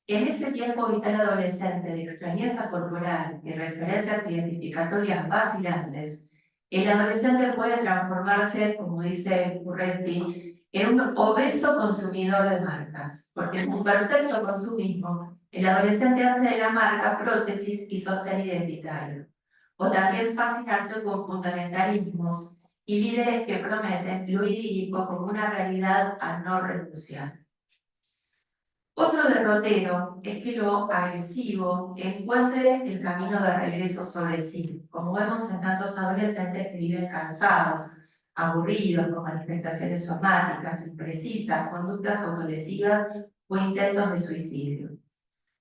En ese tiempo vital adolescente de extrañeza corporal y referencias identificatorias vacilantes, el adolescente puede transformarse, como dice Curretti, en un obeso consumidor de marcas, porque en un perfecto consumismo, el adolescente hace de la marca prótesis y sostén identitario, o también fascinarse con fundamentalismos y líderes que prometen lo idílico como una realidad a no renunciar. Otro derrotero es que lo agresivo encuentre el camino de regreso sobre sí, como vemos en tantos adolescentes que viven cansados, aburridos, con manifestaciones somáticas, imprecisas, conductas autolesivas o intentos de suicidio.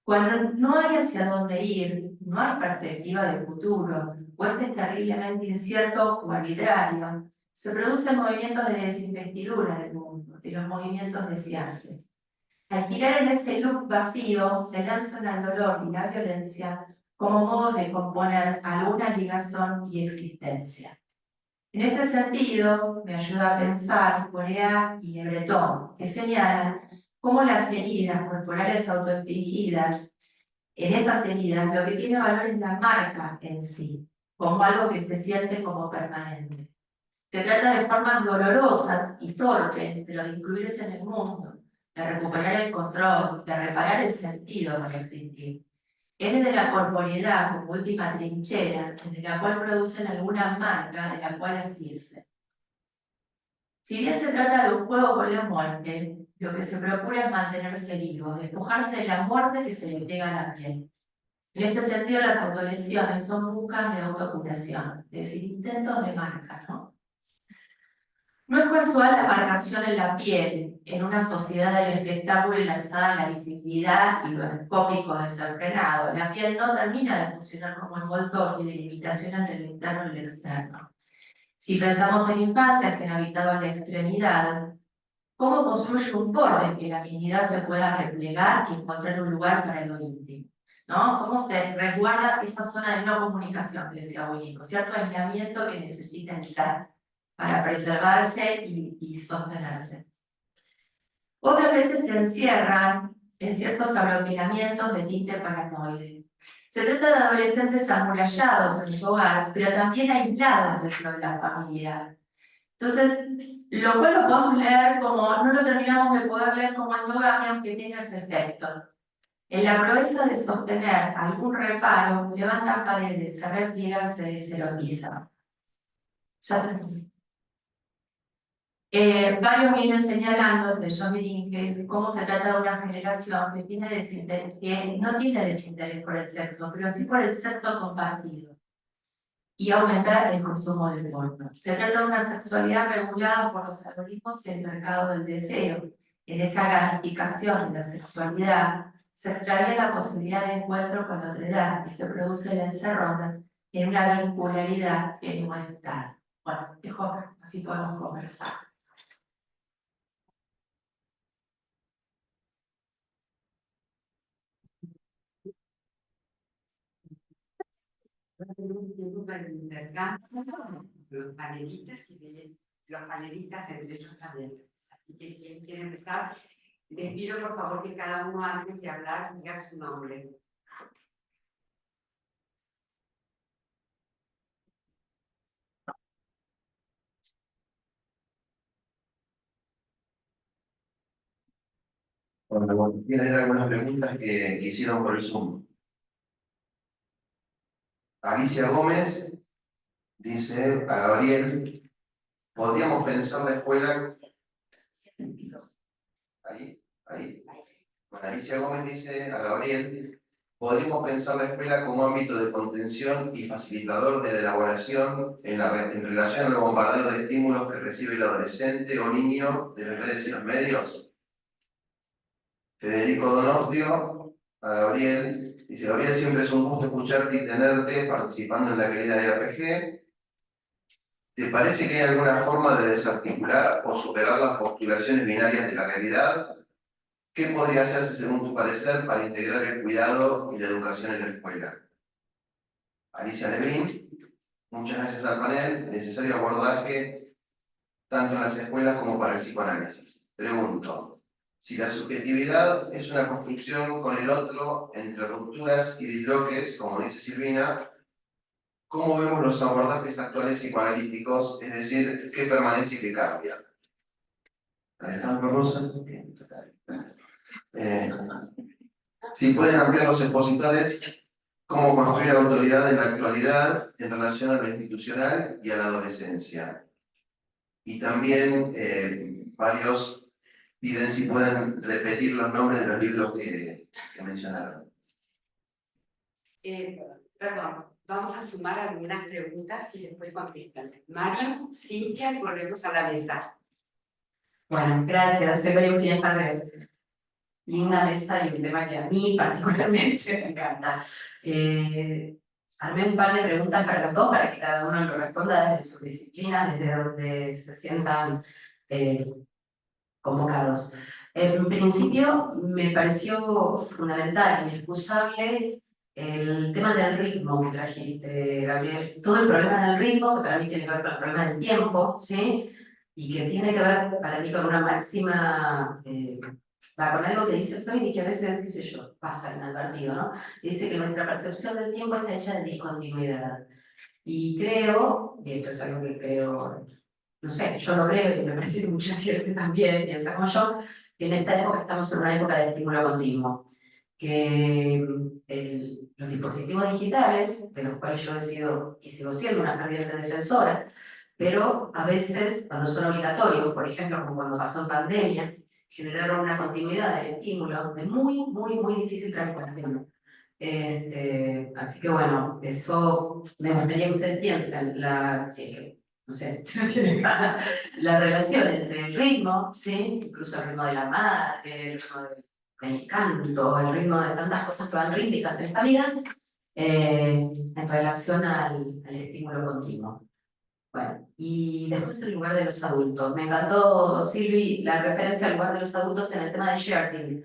Cuando no hay hacia dónde ir, no hay perspectiva de futuro, o este es terriblemente incierto o arbitrario, se producen movimientos de desinvestidura del mundo, de los movimientos deseantes. Al girar en ese loop vacío, se lanzan al dolor y la violencia como modos de componer alguna ligación y existencia. En este sentido, me ayuda a pensar Corea y Le Breton, que señalan cómo las heridas corporales autoinfligidas, en estas heridas lo que tiene valor es la marca en sí, como algo que se siente como permanente. Se trata de formas dolorosas y torpes, pero de incluirse en el mundo, de recuperar el control, de reparar el sentido para existir. Es desde la corporeidad como última trinchera, desde la cual producen alguna marca de la cual asirse. Si bien se trata de un juego con la muerte, lo que se procura es mantenerse vivo, despojarse de la muerte que se le pega a la piel. En este sentido, las autolesiones son buscas de autocuración, es decir, intentos de marca, ¿no? No es casual la marcación en la piel, en una sociedad del espectáculo lanzada en la visibilidad y lo escópico desenfrenado. La piel no termina de funcionar como envoltorio de limitación entre el interno y el externo. Si pensamos en infancias que han habitado la extremidad, ¿cómo construye un borde que la dignidad se pueda replegar y encontrar un lugar para lo íntimo? ¿No? ¿Cómo se resguarda esa zona de no comunicación que decía Willico? Cierto aislamiento que necesita el ser para preservarse y sostenerse. Otras veces se encierran en ciertos abroquelamientos de tinte paranoide. Se trata de adolescentes amurallados en su hogar, pero también aislados dentro de la familia. Entonces, lo cual lo podemos leer como, no lo terminamos de poder leer como endogamia, aunque tenga ese efecto. En la proeza de sostener algún reparo, levantan paredes, se repliegan, se deserotizan. Ya terminé. Varios vienen señalando, entre ellos Beringes, cómo se trata de una generación que, que no tiene desinterés por el sexo, pero sí por el sexo compartido y aumentar el consumo de porno. Se trata de una sexualidad regulada por los algoritmos y el mercado del deseo. En esa gamificación de la sexualidad se extrae la posibilidad de encuentro con otra edad y se produce la encerrona en una vincularidad que no es tal. Bueno, dejo acá, así podemos conversar.
Tenemos un tiempo para el intercambio, los panelistas y de los panelistas entre ellos también. Así que quien quiere empezar, les pido por favor que cada uno antes de hablar diga su nombre.
Bueno, tienen algunas preguntas que hicieron por el Zoom. Alicia Gómez dice a Gabriel, ¿podríamos pensar la escuela? Ahí. Bueno, Alicia Gómez dice a Gabriel, ¿podríamos pensar la escuela como ámbito de contención y facilitador de la elaboración en relación al bombardeo de estímulos que recibe el adolescente o niño de las redes y los medios? Federico Donofrio, a Gabriel, dice, Gabriel, siempre es un gusto escucharte y tenerte participando en la querida IAPG. ¿Te parece que hay alguna forma de desarticular o superar las postulaciones binarias de la realidad? ¿Qué podría hacerse según tu parecer para integrar el cuidado y la educación en la escuela? Alicia Levin, muchas gracias al panel, necesario abordaje tanto en las escuelas como para el psicoanálisis. Pregunto, si la subjetividad es una construcción con el otro entre rupturas y disloques, como dice Silvina, ¿cómo vemos los abordajes actuales psicoanalíticos? Es decir, ¿qué permanece y qué cambia? Alejandro Rosas. Si pueden ampliar los expositores, ¿cómo construir autoridad en la actualidad en relación a lo institucional y a la adolescencia? Y también varios piden si pueden repetir los nombres de los libros que mencionaron.
Perdón, vamos a sumar algunas preguntas y después contestan. Mario, Cintia, y volvemos a la mesa.
Bueno, gracias. Soy María Eugenia Farrés. Linda mesa y un tema que a mí particularmente me encanta. Armé un par de preguntas para los dos, para que cada uno lo responda desde sus disciplinas, desde donde se sientan convocados. En principio, me pareció fundamental, inexcusable, el tema del ritmo que trajiste, Gabriel. Todo el problema del ritmo, que para mí tiene que ver con el problema del tiempo, ¿sí? Y que tiene que ver para mí con una máxima, con algo que dice Freud y que a veces, qué sé yo, pasa inadvertido, ¿no? Y dice que nuestra percepción del tiempo está hecha de discontinuidad. Y creo, y esto es algo que creo, no sé, yo lo creo y me parece que mucha gente también piensa como yo, que en esta época estamos en una época de estímulo continuo. Que los dispositivos digitales, de los cuales yo he sido y sigo siendo una ferviente defensora, pero a veces, cuando son obligatorios, por ejemplo, como cuando pasó en pandemia, generaron una continuidad del estímulo de muy difícil transformación. Así que bueno, eso me gustaría que ustedes piensen, si es que, no sé, no tienen ganas, la relación entre el ritmo, ¿sí? Incluso el ritmo de la madre, el ritmo del canto, el ritmo de tantas cosas que van rítmicas en esta vida, en relación al estímulo continuo. Bueno, y después el lugar de los adultos. Me encantó, Silvi, la referencia al lugar de los adultos en el tema de sharing.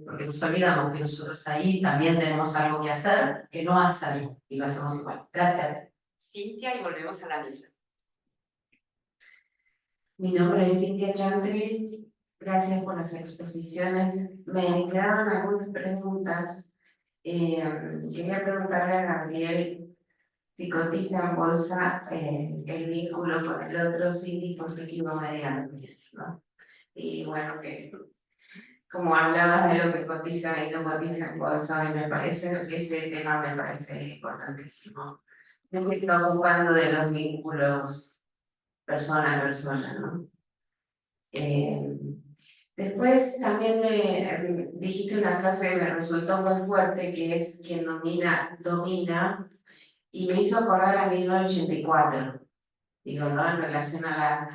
Porque nos olvidamos que nosotros ahí también tenemos algo que hacer, que no hacer, y lo hacemos igual. Gracias.
Cintia, y volvemos a la mesa.
Mi nombre es Cintia Chantry. Gracias por las exposiciones. Me quedaban algunas preguntas. Quería preguntarle a Gabriel si cotiza en bolsa el vínculo con el otro sin dispositivo mediante, ¿no? Y bueno, que como hablabas de lo que cotiza y no cotiza en bolsa, a mí me parece que ese tema me parece importantísimo. Me estoy ocupando de los vínculos persona a persona, ¿no? Después también me dijiste una frase que me resultó muy fuerte, que es quien domina, y me hizo acordar a 1984, digo, ¿no? En relación a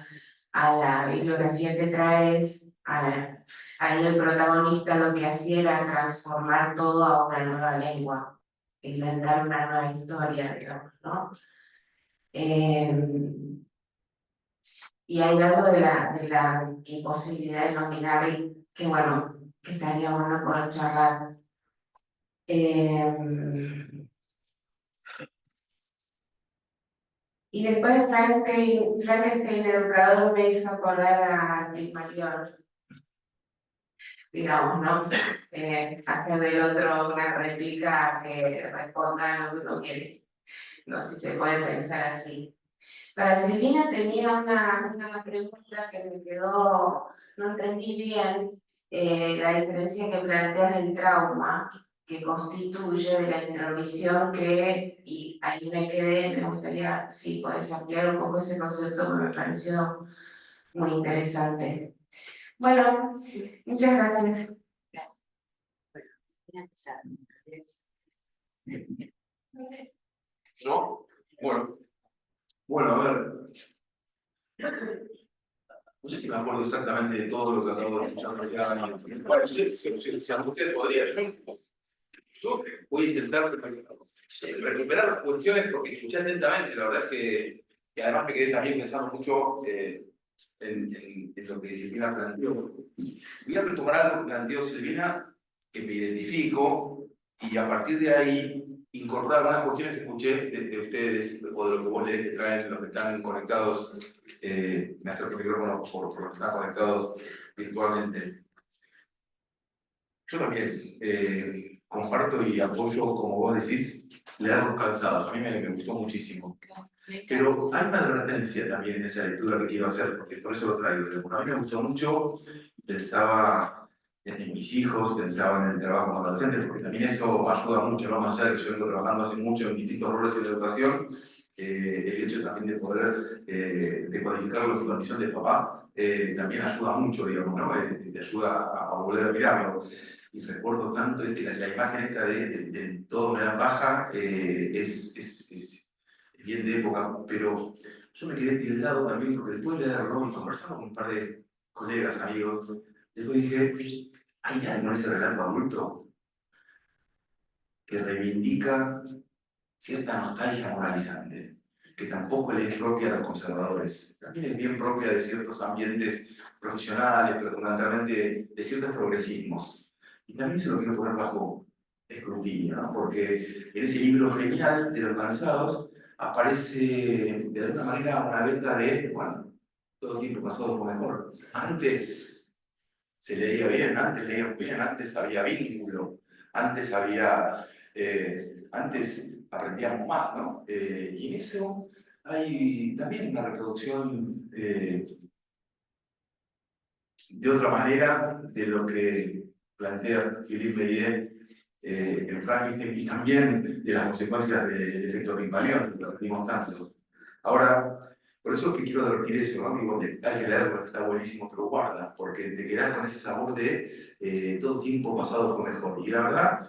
la bibliografía que traes, ahí el protagonista lo que hacía era transformar todo a una nueva lengua, inventar una nueva historia, digamos, ¿no? Y hay algo de la imposibilidad de nominar que bueno, que estaría bueno poder charlar. Y después Frankenstein educador me hizo acordar a Mayor, digamos, ¿no? Hacer del otro una réplica que responda a lo que uno quiere. No sé si se puede pensar así. Para Silvina tenía una pregunta que me quedó, no entendí bien, la diferencia que planteas del trauma que constituye de la intromisión y ahí me quedé, me gustaría, si podés ampliar un poco ese concepto, que me pareció muy interesante. Bueno, muchas gracias.
Gracias. Bueno, voy a empezar.
¿No? Bueno, a ver. No sé si me acuerdo exactamente de todo lo que acabo de escuchar. Bueno, si a usted podría. Yo voy a intentar recuperar cuestiones porque escuché atentamente. La verdad es que además me quedé también pensando mucho en lo que Silvina planteó. Voy a retomar algo que planteó Silvina, que me identifico, y a partir de ahí incorporar algunas cuestiones que escuché de ustedes, o de lo que vos lees que traen los que están conectados. Me acerco el micrófono por los que están conectados virtualmente. Yo también comparto y apoyo, como vos decís, leer los cansados. A mí me gustó muchísimo. Pero hay una advertencia también en esa lectura que quiero hacer, porque por eso lo traigo. A mí me gustó mucho, pensaba en mis hijos, pensaba en el trabajo con adolescentes, porque también eso ayuda mucho, ¿no? Más allá de que yo vengo trabajando hace mucho en distintos roles en la educación, el hecho también de poder decodificar la condición del papá también ayuda mucho, digamos, ¿no? Te ayuda a volver a mirarlo. Y recuerdo tanto que la imagen esta de todo me da paja es bien de época, pero yo me quedé tildado también porque después de leerlo y conversando con un par de colegas, amigos, después dije, hay algo en ese relato adulto que reivindica cierta nostalgia moralizante, que tampoco le es propia a los conservadores, también es bien propia de ciertos ambientes profesionales, pero fundamentalmente de ciertos progresismos. Y también se lo quiero poner bajo escrutinio, ¿no? Porque en ese libro genial de los cansados aparece de alguna manera una venta de, bueno, todo tiempo pasado fue mejor. Antes se leía bien, antes leíamos bien, antes había vínculo, antes antes aprendíamos más, ¿no? Y en eso hay también una reproducción de otra manera de lo que plantea Philippe Méliès en Frankenstein y también de las consecuencias del efecto Pigmalión, que lo aprendimos tanto. Ahora, por eso es que quiero advertir eso, ¿no? Digo, hay que leerlo, está buenísimo, pero guarda, porque te quedas con ese sabor de todo tiempo pasado fue mejor. Y la verdad,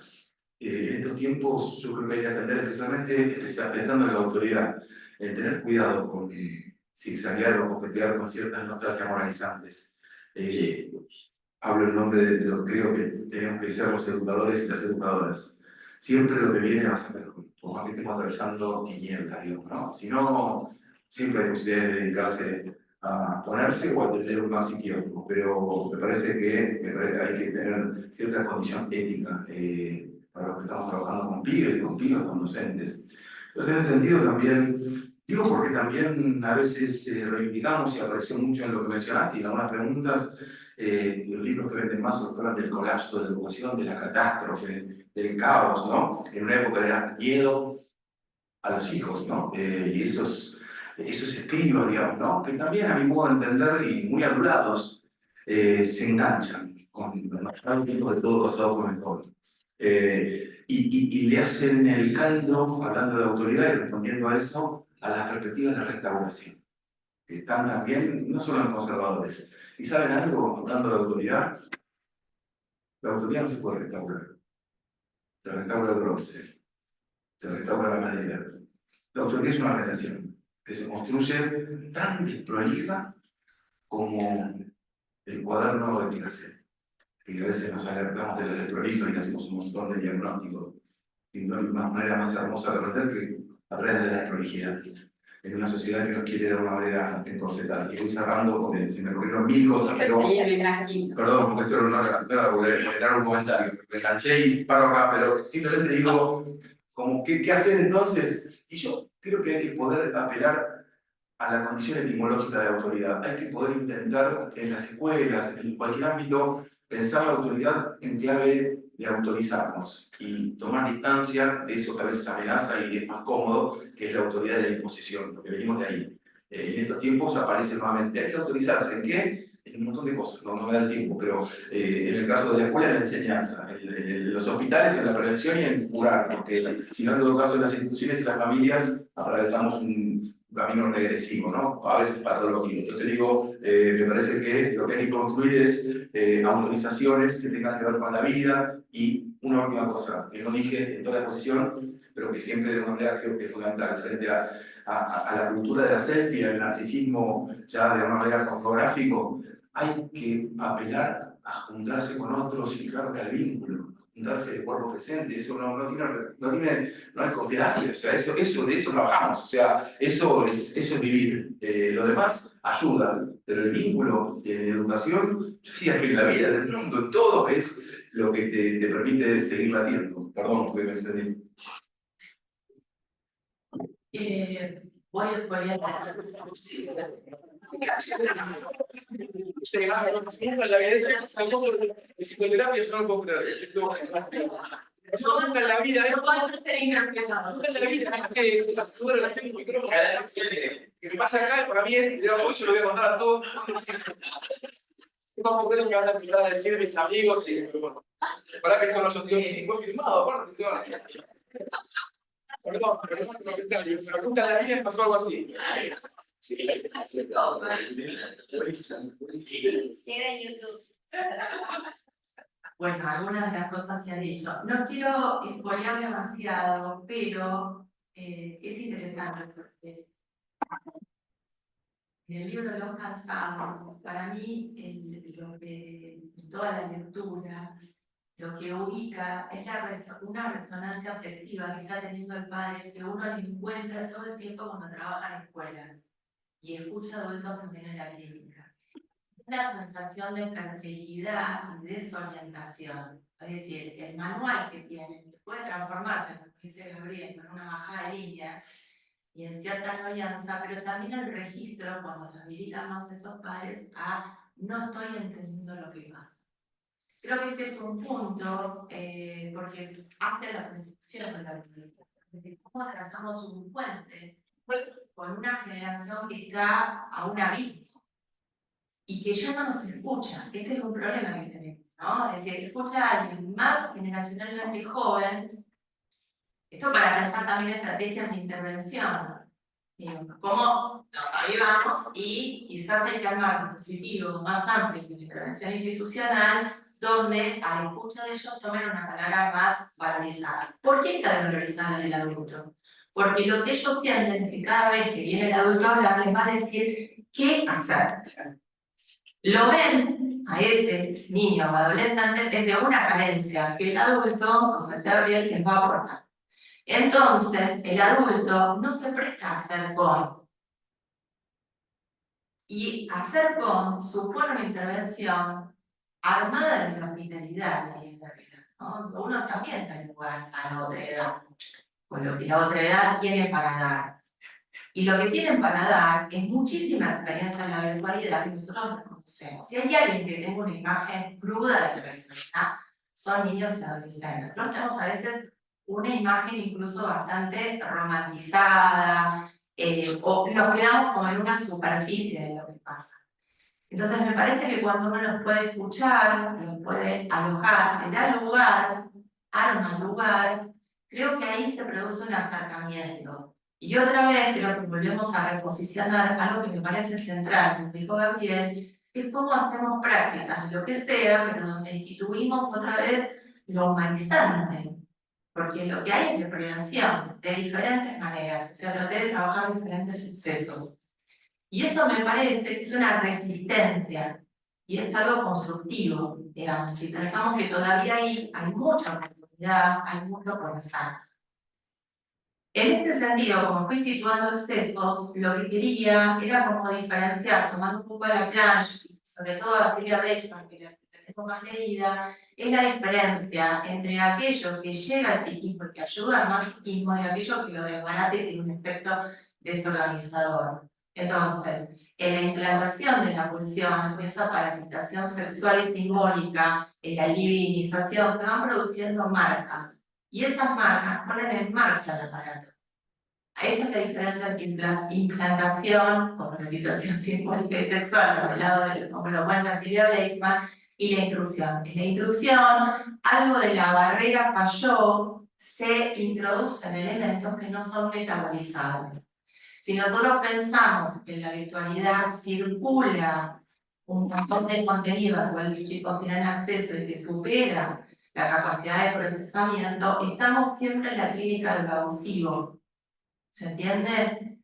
en estos tiempos yo creo que hay que atender especialmente pensando en la autoridad, en tener cuidado con zigzaguear o coquetear con ciertas nostalgias moralizantes. Hablo en nombre de lo que creo que tenemos que ser los educadores y las educadoras. Siempre lo que viene va a ser mejor, por más que estemos atravesando tinieblas, digamos, ¿no? Si no, siempre hay posibilidades de dedicarse a ponerse o a tener un plan psiquiátrico, pero me parece que hay que tener cierta condición ética para los que estamos trabajando con pibes, con docentes. Entonces, en ese sentido también, digo porque también a veces reivindicamos y apareció mucho en lo que mencionaste y en algunas preguntas, los libros que venden más hablan del colapso de la educación, de la catástrofe, del caos, ¿no? En una época de miedo a los hijos, ¿no? Y esos escribas, digamos, ¿no? Que también a mi modo de entender y muy adulados, se enganchan con los nostálgicos de todo pasado fue mejor. Y le hacen el caldo, hablando de autoridad y respondiendo a eso, a las perspectivas de restauración, que están también, no solo en conservadores. ¿Y saben algo? Hablando de autoridad, la autoridad no se puede restaurar. Se restaura el bronce, se restaura la madera. La autoridad es una relación que se construye tan desprolija como el cuaderno de Picasso, que a veces nos alertamos de lo desprolijo y hacemos un montón de diagnósticos. Y no hay una manera más hermosa de aprender que a través de la desprolijidad. En una sociedad que nos quiere de alguna manera encorsetar. Y voy cerrando porque se me ocurrieron mil cosas, pero...
Sí, me imagino.
Perdón, porque esto no era un comentario, me enganché y paro acá, pero simplemente digo, como, ¿qué hacer entonces? Y yo creo que hay que poder apelar a la condición etimológica de autoridad. Hay que poder intentar en las escuelas, en cualquier ámbito, pensar la autoridad en clave de autorizarnos y tomar distancia de eso que a veces amenaza y es más cómodo, que es la autoridad de la imposición, porque venimos de ahí. En estos tiempos aparece nuevamente, hay que autorizarse, ¿en qué? En un montón de cosas, no me da el tiempo, pero en el caso de la escuela, en la enseñanza, en los hospitales, en la prevención y en curar, porque si no, en todo caso, en las instituciones y las familias atravesamos un camino regresivo, ¿no? A veces patológico. Entonces digo, me parece que lo que hay que construir es autorizaciones que tengan que ver con la vida y una última cosa, que no dije en toda la exposición, pero que siempre de una manera creo que es fundamental frente a la cultura de la selfie, al narcisismo ya de una manera pornográfico, hay que apelar a juntarse con otros y claro que al vínculo, juntarse de cuerpo presente, eso no es copiarle, o sea, de eso trabajamos, o sea, eso es vivir. Lo demás ayuda, pero el vínculo de educación, yo diría que en la vida, en el mundo, en todo, es lo que te permite seguir latiendo. Perdón, porque me extendí.
Voy a poner
psicoterapia, yo no puedo creer. Eso nunca en la vida,
no puedo ser interpretado.
nunca en la vida, que la relación con micrófono, que pasa acá, para mí es, digamos, yo lo voy a contar a todos. Vamos a ver lo que van a empezar a decir mis amigos y bueno, para que esto no fue filmado, aparte, perdón, comentarios, pero nunca en la vida pasó algo así. Sí.
Sigue en YouTube. Bueno, algunas de las cosas que ha dicho. No quiero expoliar demasiado, pero es interesante porque en el libro Los Cansados, para mí, toda la lectura, lo que ubica es una resonancia afectiva que está teniendo el padre, que uno le encuentra todo el tiempo cuando trabaja en escuelas y escucha adultos también en la clínica. Una sensación de perplejidad y desorientación. Es decir, el manual que tienen, que puede transformarse, como dice Gabriel, en una bajada de línea y en cierta alianza, pero también el registro, cuando se habilitan más esos padres, a no estoy entendiendo lo que pasa. Creo que este es un punto, porque hace la construcción de la organización. Es decir, cómo trazamos un puente con una generación que está a un abismo y que ya no nos escucha. Este es un problema que tenemos, ¿no? Es decir, escucha a alguien más generacionalmente joven. Esto para pensar también estrategias de intervención. cómo nos avivamos y quizás hay que armar dispositivos más amplios de intervención institucional donde a la escucha de ellos tomen una palabra más valorizada. ¿Por qué está valorizada en el adulto? Porque lo que ellos sienten es que cada vez que viene el adulto a hablar les va a decir qué hacer. Lo ven a ese niño o adolescente desde una carencia que el adulto, como decía Gabriel, les va a aportar. Entonces, el adulto no se presta a hacer con. Y hacer con supone una intervención armada de capitalidad, ¿no? Uno también da lugar a la otra edad, con lo que la otra edad tiene para dar. Y lo que tienen para dar es muchísima experiencia en la virtualidad que nosotros desconocemos. Si hay alguien que tenga una imagen cruda de la virtualidad, son niños y adolescentes. Nosotros tenemos a veces una imagen incluso bastante romantizada, o nos quedamos como en una superficie de lo que pasa. Entonces me parece que cuando uno los puede escuchar, los puede alojar, le da lugar, arma lugar, creo que ahí se produce un acercamiento. Y otra vez creo que volvemos a reposicionar algo que me parece central, como dijo Gabriel, que es cómo hacemos prácticas de lo que sea, pero donde instituimos otra vez lo humanizante. Porque lo que hay es de prevención, de diferentes maneras, o sea, traté de trabajar diferentes excesos. Y eso me parece que es una resistencia, y es algo constructivo, digamos, si pensamos que todavía hay mucha oportunidad, hay mucho por hacer. En este sentido, como fui situando excesos, lo que quería era como diferenciar, tomando un poco la planche, sobre todo a Silvia Breichman, que la tengo más leída, es la diferencia entre aquello que llega al psiquismo y que ayuda al mal psiquismo y aquello que lo desbarata y tiene un efecto desorganizador. Entonces, en la implantación de la pulsión, esa parasitación sexual y simbólica, en la libidinización, se van produciendo marcas. Y esas marcas ponen en marcha el aparato. Esa es la diferencia entre implantación, como la situación simbólica y sexual, por el lado de, como lo cuenta Silvia Breichman, y la intrusión. En la intrusión, algo de la barrera falló, se introducen elementos que no son metabolizables. Si nosotros pensamos que en la virtualidad circula un montón de contenido al cual los chicos tienen acceso y que supera la capacidad de procesamiento, estamos siempre en la clínica del abusivo. ¿Se entiende?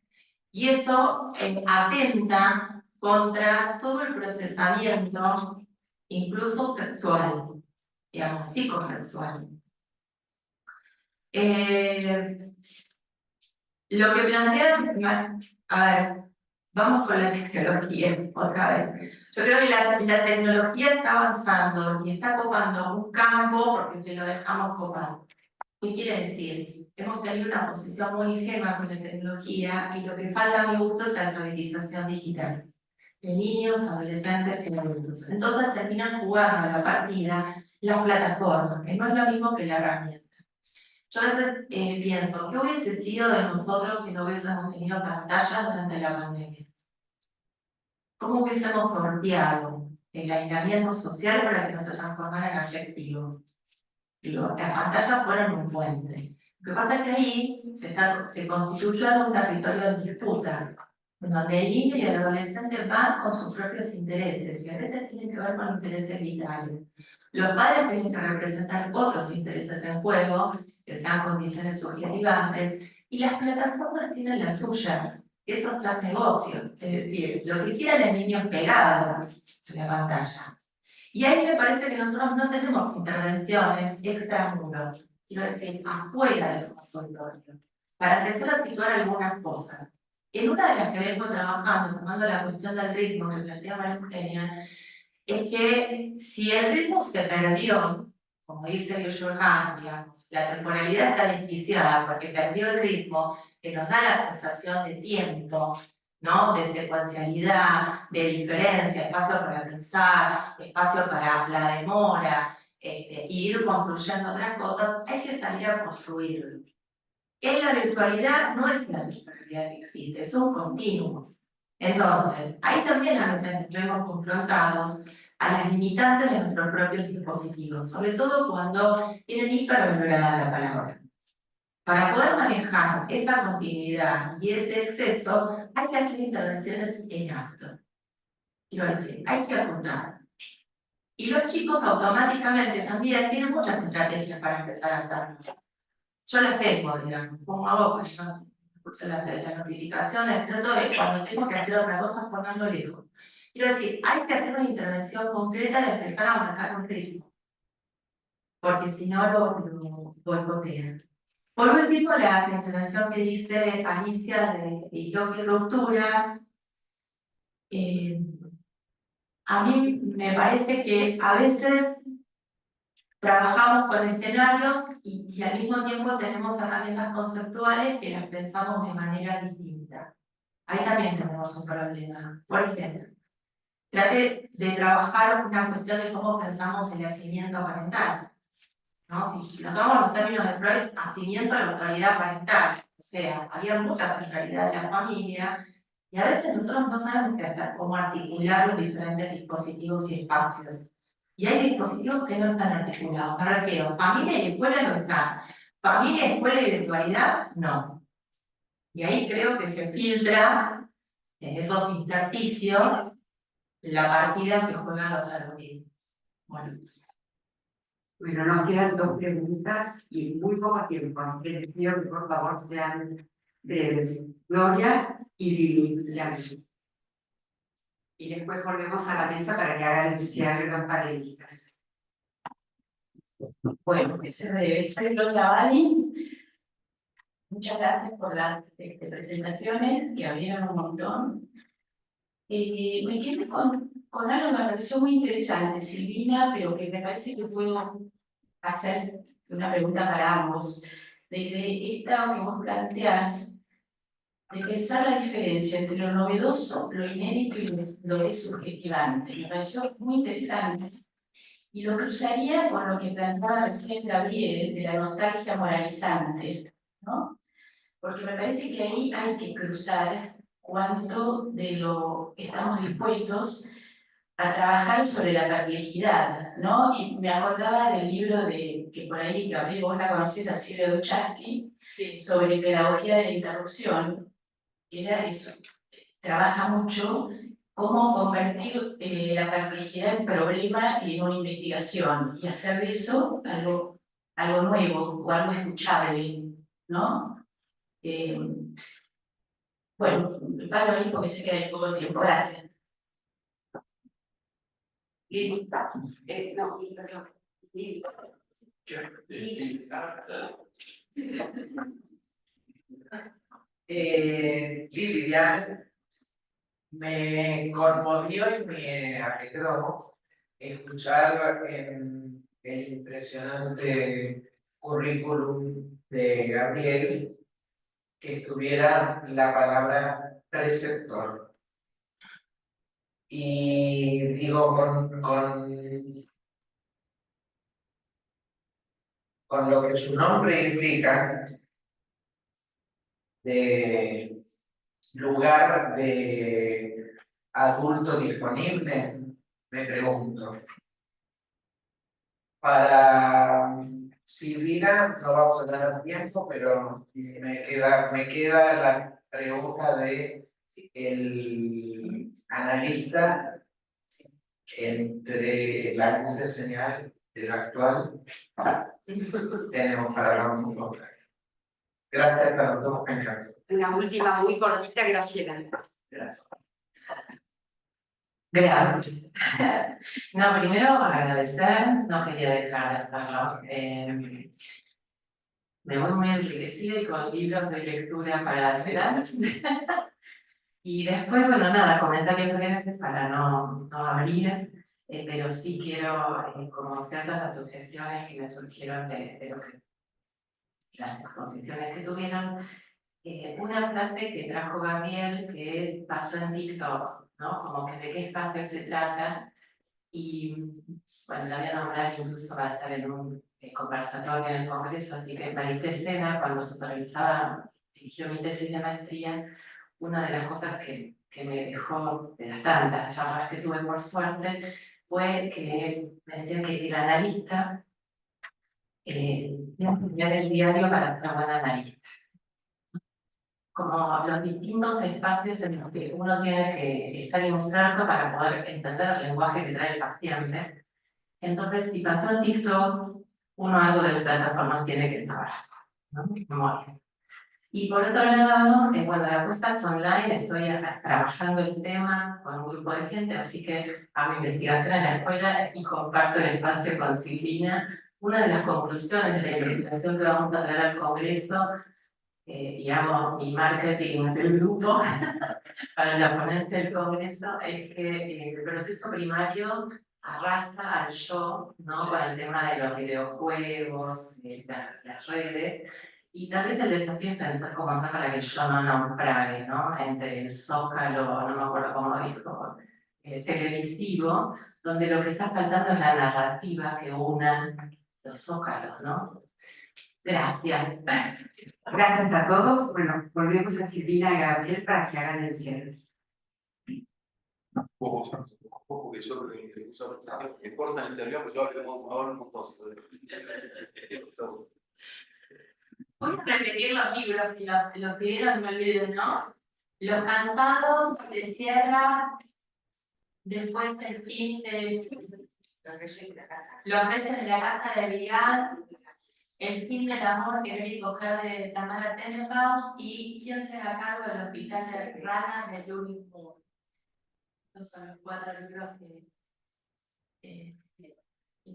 Y eso atenta contra todo el procesamiento, incluso sexual, digamos, psicosexual. Lo que plantean, a ver, vamos con la tecnología otra vez. Yo creo que la tecnología está avanzando y está copando un campo porque se lo dejamos copar. ¿Qué quiere decir? Hemos tenido una posición muy ingenua con la tecnología y lo que falta a mi gusto es la alfabetización digital de niños, adolescentes y adultos. Entonces terminan jugando a la partida las plataformas, que no es lo mismo que la herramienta. Yo a veces pienso, ¿qué hubiese sido de nosotros si no hubiésemos tenido pantallas durante la pandemia? ¿Cómo hubiésemos sorteado el aislamiento social para que no se transformara en afectivo? Digo, las pantallas fueron un puente. Lo que pasa es que ahí se constituyó un territorio de disputa, donde el niño y el adolescente van con sus propios intereses, y a veces tienen que ver con intereses vitales. Los padres tienen que representar otros intereses en juego, que sean condiciones subjetivantes, y las plataformas tienen la suya, que es hacer negocio, es decir, lo que quieren es niños pegados a la pantalla. Y ahí me parece que nosotros no tenemos intervenciones extramuro, quiero decir, afuera del consultorio, para empezar a situar algunas cosas. En una de las que vengo trabajando, tomando la cuestión del ritmo que plantea María Eugenia, es que si el ritmo se perdió, como dice Bioyurhan, digamos, la temporalidad está desquiciada porque perdió el ritmo que nos da la sensación de tiempo, ¿no? De secuencialidad, de diferencia, espacio para pensar, espacio para la demora, y ir construyendo otras cosas, hay que salir a construirlo. En la virtualidad no es la virtualidad que existe, es un continuo. Entonces, ahí también a veces nos vemos confrontados a las limitantes de nuestros propios dispositivos, sobre todo cuando tienen hipervalorada la palabra. Para poder manejar esa continuidad y ese exceso, hay que hacer intervenciones en acto. Quiero decir, hay que apuntar. Y los chicos automáticamente también tienen muchas estrategias para empezar a hacerlo. Yo les tengo, digamos, como hago, pues yo escucho las notificaciones, trato de cuando tengo que hacer otra cosa ponerlo lejos. Quiero decir, hay que hacer una intervención concreta de empezar a marcar un ritmo, porque si no lo boicotean. Por último, la intervención que dice Alicia de yoga y ruptura, a mí me parece que a veces trabajamos con escenarios y al mismo tiempo tenemos herramientas conceptuales que las pensamos de manera distinta. Ahí también tenemos un problema. Por ejemplo, trate de trabajar una cuestión de cómo pensamos el nacimiento parental, ¿no? Si lo tomamos en términos de Freud, nacimiento de la autoridad parental. O sea, había mucha centralidad de la familia y a veces nosotros no sabemos qué hacer, cómo articular los diferentes dispositivos y espacios. Y hay dispositivos que no están articulados. Me refiero, familia y escuela no están. Familia, escuela y virtualidad, no. Y ahí creo que se filtra en esos intersticios la partida que juegan los algoritmos.
Bueno, nos quedan 2 preguntas y muy poco tiempo, así que les pido que por favor sean breves. Gloria y Lili, y después volvemos a la mesa para que hagan el cierre los panelistas.
Bueno, ese breve. Soy Gloria Bali. Muchas gracias por las presentaciones, que había un montón. Me quedé con algo que me pareció muy interesante, Silvina, pero que me parece que puedo hacer una pregunta para ambos. De esta que vos planteás, de pensar la diferencia entre lo novedoso, lo inédito y lo desubjetivante. Me pareció muy interesante. Y lo cruzaría con lo que planteaba recién Gabriel, de la nostalgia moralizante, ¿no? Porque me parece que ahí hay que cruzar cuánto de lo estamos dispuestos a trabajar sobre la perplejidad, ¿no? Y me acordaba del libro que por ahí, Gabriel, vos la conocés, a Silvia Duchaski, sobre pedagogía de la interrupción, que ella eso, trabaja mucho cómo convertir la perplejidad en problema y en una investigación, y hacer de eso algo nuevo o algo escuchable, ¿no? Bueno, me paro ahí porque sé que hay poco tiempo. Gracias.
Lili, no, perdón. Lili.
Lilian, me conmovió y me alegró escuchar el impresionante currículum de Gabriel que estuviera la palabra preceptor. Y digo, con lo que su nombre implica, de lugar de adulto disponible, me pregunto. Para Silvina no vamos a tener tiempo, pero me queda la pregunta de el analista entre la luz de señal de lo actual. Tenemos para hablar un poco. Gracias a los dos.
Una última muy cortita, Graciela.
Gracias.
Gracias. No, primero agradecer, no quería dejar de hacerlo. Me voy muy enriquecida y con libros de lectura para hacer. Y después, bueno, nada, comentarios breves para no abrir, pero sí quiero como ciertas asociaciones que me surgieron de lo que las exposiciones que tuvieron. Una frase que trajo Gabriel que pasó en TikTok, ¿no? Como que de qué espacio se trata. Y bueno, la voy a nombrar incluso para estar en un conversatorio en el Congreso, así que Marisol Sena, cuando supervisaba, dirigió mi tesis de maestría, una de las cosas que me dejó, de las tantas charlas que tuve por suerte, fue que me decía que el analista
leer el diario para ser una buena analista. Como los distintos espacios en los que uno tiene que estar inserto para poder entender el lenguaje que trae el paciente. Entonces, si pasó en TikTok, uno algo de plataformas tiene que saber, ¿no? Memoria. Y por otro lado, bueno, la apuesta es online, estoy trabajando el tema con un grupo de gente, así que hago investigación en la escuela y comparto el espacio con Silvina. Una de las conclusiones de la investigación que vamos a traer al Congreso, y hago mi marketing del grupo para la ponencia del Congreso, es que el proceso primario arrasa al yo, ¿no? Con el tema de los videojuegos, las redes. Y también el desafío es pensar cómo hacer para que el yo no naufrague, ¿no? Entre el zócalo, no me acuerdo cómo dijo, televisivo, donde lo que está faltando es la narrativa que una los zócalos, ¿no? Gracias.
Gracias a todos. Bueno, volvemos a Silvina y a Gabriel para que hagan el cierre.
Porque yo me cortan el interview, pero yo hablo un montón.
Voy a repetir los libros que los pidieron, me olviden, ¿no? Los cansados de Sierra, después el fin de Los Reyes de la Casa de Vigal, El fin del amor que debí coger de Tamara Tenenbaum y ¿Quién será a cargo del hospital de Rana de Louis Moore? Estos son los 4 libros que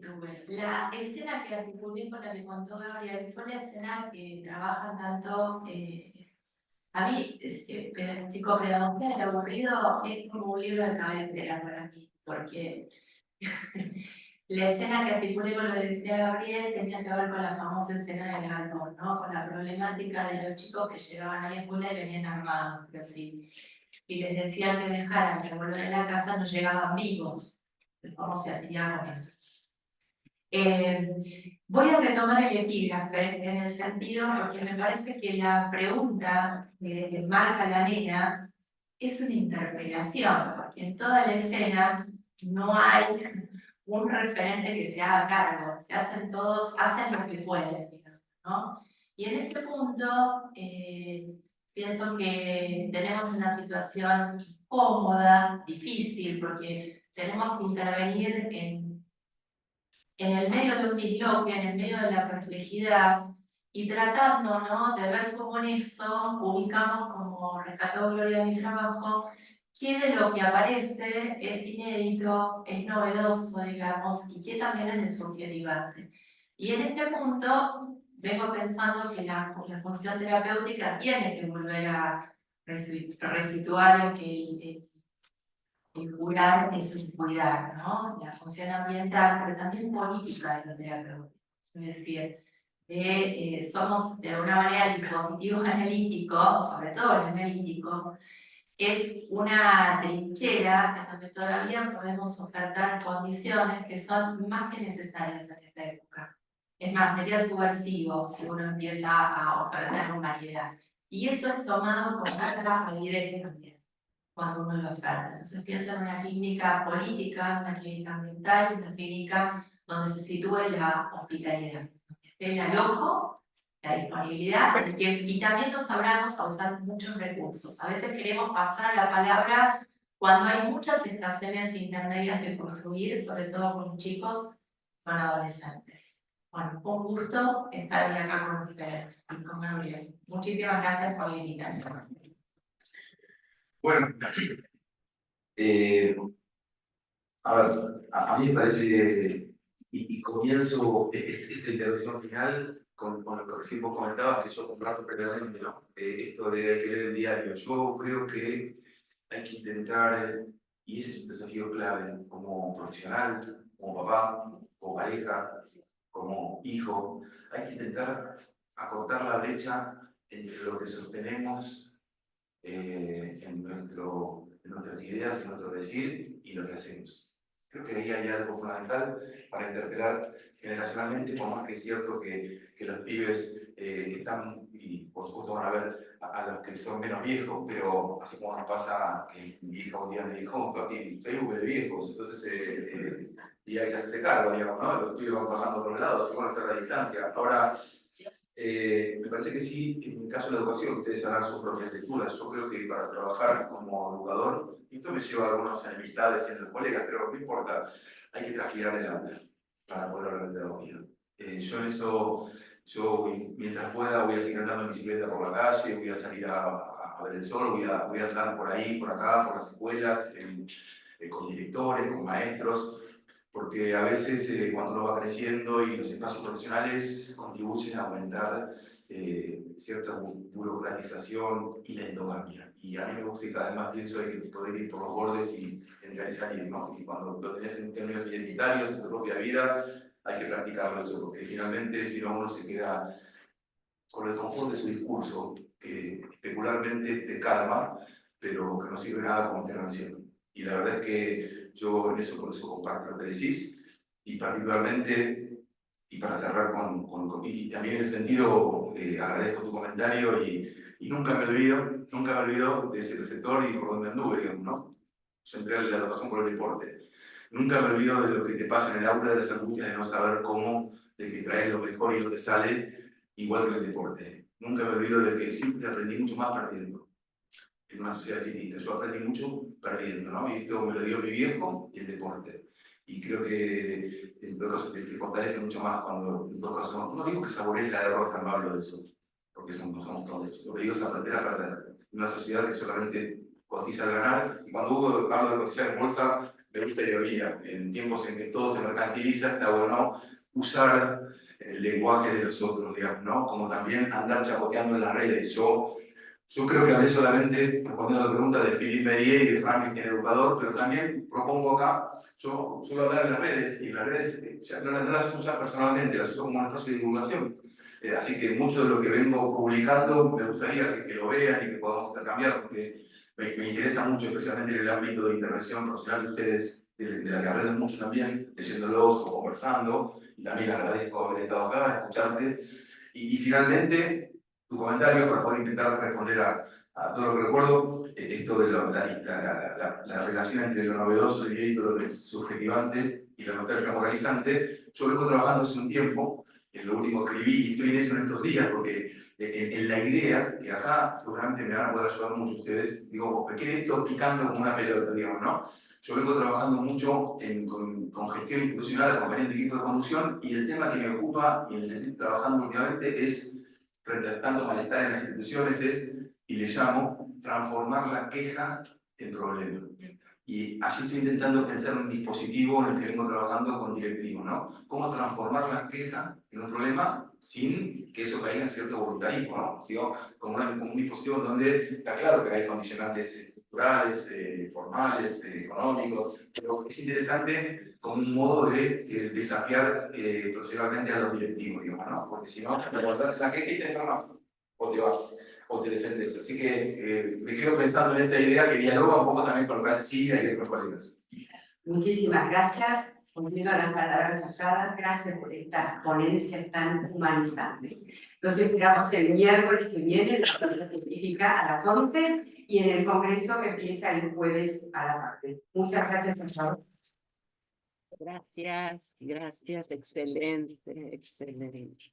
tuve. La escena que articulé con la que contó Gabriel fue la escena que trabajan tanto. A mí, psicopedagogía del aburrido es como un libro de cabecera para mí, porque la escena que articulé con lo que decía Gabriel tenía que ver con la famosa escena del galpón, ¿no? Con la problemática de los chicos que llegaban a la escuela y venían armados, pero si les decían que dejaran que volver a la casa no llegaban vivos. ¿Cómo se hacía con eso? Voy a retomar el epígrafe en el sentido porque me parece que la pregunta que marca la nena es una interpelación, porque en toda la escena no hay un referente que se haga cargo, se hacen todos, hacen lo que pueden, digamos, ¿no? Y en este punto pienso que tenemos una situación cómoda, difícil, porque tenemos que intervenir en el medio de un disloque, en el medio de la complejidad, y tratando, ¿no?, de ver cómo en eso ubicamos, como rescató Gloria en mi trabajo, qué de lo que aparece es inédito, es novedoso, digamos, y qué también es desubjetivante. Y en este punto vengo pensando que la función terapéutica tiene que volver a resituar en que el curar es un cuidar, ¿no? La función ambiental, pero también política de lo terapéutico. Es decir, somos de alguna manera el dispositivo analítico, sobre todo el analítico, es una trinchera en donde todavía podemos ofertar condiciones que son más que necesarias en esta época. Es más, sería subversivo si uno empieza a ofertar humanidad. Y eso es tomado como otra validez también, cuando uno lo oferta. Entonces pienso en una clínica política, una clínica ambiental, una clínica donde se sitúe la hospitalidad, donde esté el alojo, la disponibilidad, y también nos abramos a usar muchos recursos. A veces queremos pasar la palabra cuando hay muchas estaciones intermedias que construir, sobre todo con chicos, con adolescentes. Bueno, un gusto estar hoy acá con ustedes y con Gabriel. Muchísimas gracias por la invitación.
Bueno, a ver, a mí me parece, y comienzo esta intervención final con lo que recién vos comentabas, que yo comparto plenamente, ¿no? Esto de hay que leer el diario. Yo creo que hay que intentar, y ese es un desafío clave, como profesional, como papá, como pareja, como hijo, hay que intentar acortar la brecha entre lo que sostenemos en nuestras ideas, en nuestro decir y lo que hacemos. Creo que ahí hay algo fundamental para interpelar generacionalmente, por más que es cierto que los pibes están, y por supuesto van a ver a los que son menos viejos, pero así como nos pasa que mi hija un día me dijo, papi, Facebook es de viejos, entonces, y hay que hacerse cargo, digamos, ¿no? Los pibes van pasando por los lados, y bueno, hacer la distancia. Ahora, me parece que sí, en el caso de la educación, ustedes harán sus propias lecturas. Yo creo que para trabajar como educador, y esto me lleva a algunas enemistades en los colegas, pero no importa, hay que transpirar el aula para poder hablar de pedagogía. Yo en eso, mientras pueda, voy a seguir andando en bicicleta por la calle, voy a salir a ver el sol, voy a andar por ahí, por acá, por las escuelas, con directores, con maestros, porque a veces cuando uno va creciendo y los espacios profesionales contribuyen a aumentar cierta burocratización y la endogamia. Y a mí me gusta y cada vez más pienso de que poder ir por los bordes y entrar y salir, ¿no? Y cuando lo tenés en términos identitarios, en tu propia vida, hay que practicarlo eso, porque finalmente si no uno se queda con el confort de su discurso, que especularmente te calma, pero que no sirve nada como intervención. Y la verdad es que yo en eso, por eso comparto lo que decís, y particularmente, y para cerrar y también en ese sentido, agradezco tu comentario y nunca me olvido de ese sector y por donde anduve, digamos, ¿no? Yo entré a la educación por el deporte. Nunca me olvido de lo que te pasa en el aula, de las angustias de no saber cómo, de que traes lo mejor y lo que sale, igual que en el deporte. Nunca me olvido de que siempre aprendí mucho más perdiendo. En una sociedad chiquita, yo aprendí mucho perdiendo, ¿no? Y esto me lo dio mi viejo y el deporte. Y creo que en todo caso te fortalece mucho más cuando, en todo caso, no digo que saborees la derrota, no hablo de eso, porque no somos todos. Lo que digo es aprender a perder. En una sociedad que solamente cotiza al ganar, y cuando hablo de cotizar en bolsa, me gusta teoría. En tiempos en que todo se mercantiliza, está bueno usar el lenguaje de los otros, digamos, ¿no? Como también andar chapoteando en las redes. Yo creo que hablé solamente, respondiendo a la pregunta de Philippe Merier y de Franklin, educador, pero también propongo acá, yo suelo hablar en las redes, y las redes ya no las uso ya personalmente, las uso como un espacio de divulgación. Así que mucho de lo que vengo publicando me gustaría que lo vean y que podamos intercambiar, porque me interesa mucho, especialmente en el ámbito de intervención profesional de ustedes, de la que aprenden mucho también, leyéndolos o conversando, y también agradezco haber estado acá, escucharte. Y finalmente, tu comentario para poder intentar responder a todo lo que recuerdo, esto de la relación entre lo novedoso, el inédito, lo subjetivante y la nostalgia moralizante. Yo vengo trabajando hace un tiempo, en lo último que escribí, y estoy en eso en estos días, porque en la idea, que acá seguramente me van a poder ayudar mucho ustedes, digo, me quede esto picando como una pelota, digamos, ¿no? Yo vengo trabajando mucho con gestión institucional, acompañando equipos de conducción, y el tema que me ocupa y en el que estoy trabajando últimamente es, frente a tanto malestar en las instituciones, y le llamo, transformar la queja en problema. Y allí estoy intentando pensar un dispositivo en el que vengo trabajando con directivos, ¿no? Cómo transformar la queja en un problema sin que eso caiga en cierto voluntarismo, ¿no? Digo, como un dispositivo donde está claro que hay condicionantes estructurales, formales, económicos, pero es interesante como un modo de desafiar profesionalmente a los directivos, digamos, ¿no? Porque si no, te guardas la queja y te enfermas, o te vas, o te defendes. Así que me quedo pensando en esta idea que dialoga un poco también con lo que hace Silvia y otros colegas.
Muchísimas gracias. Volviendo a las palabras usadas, gracias por esta ponencia tan humanizante. Los esperamos el miércoles que viene, la Facultad Científica a las 11 y en el Congreso que empieza el jueves a la tarde. Muchas gracias, por favor.
Gracias, excelente, excelente.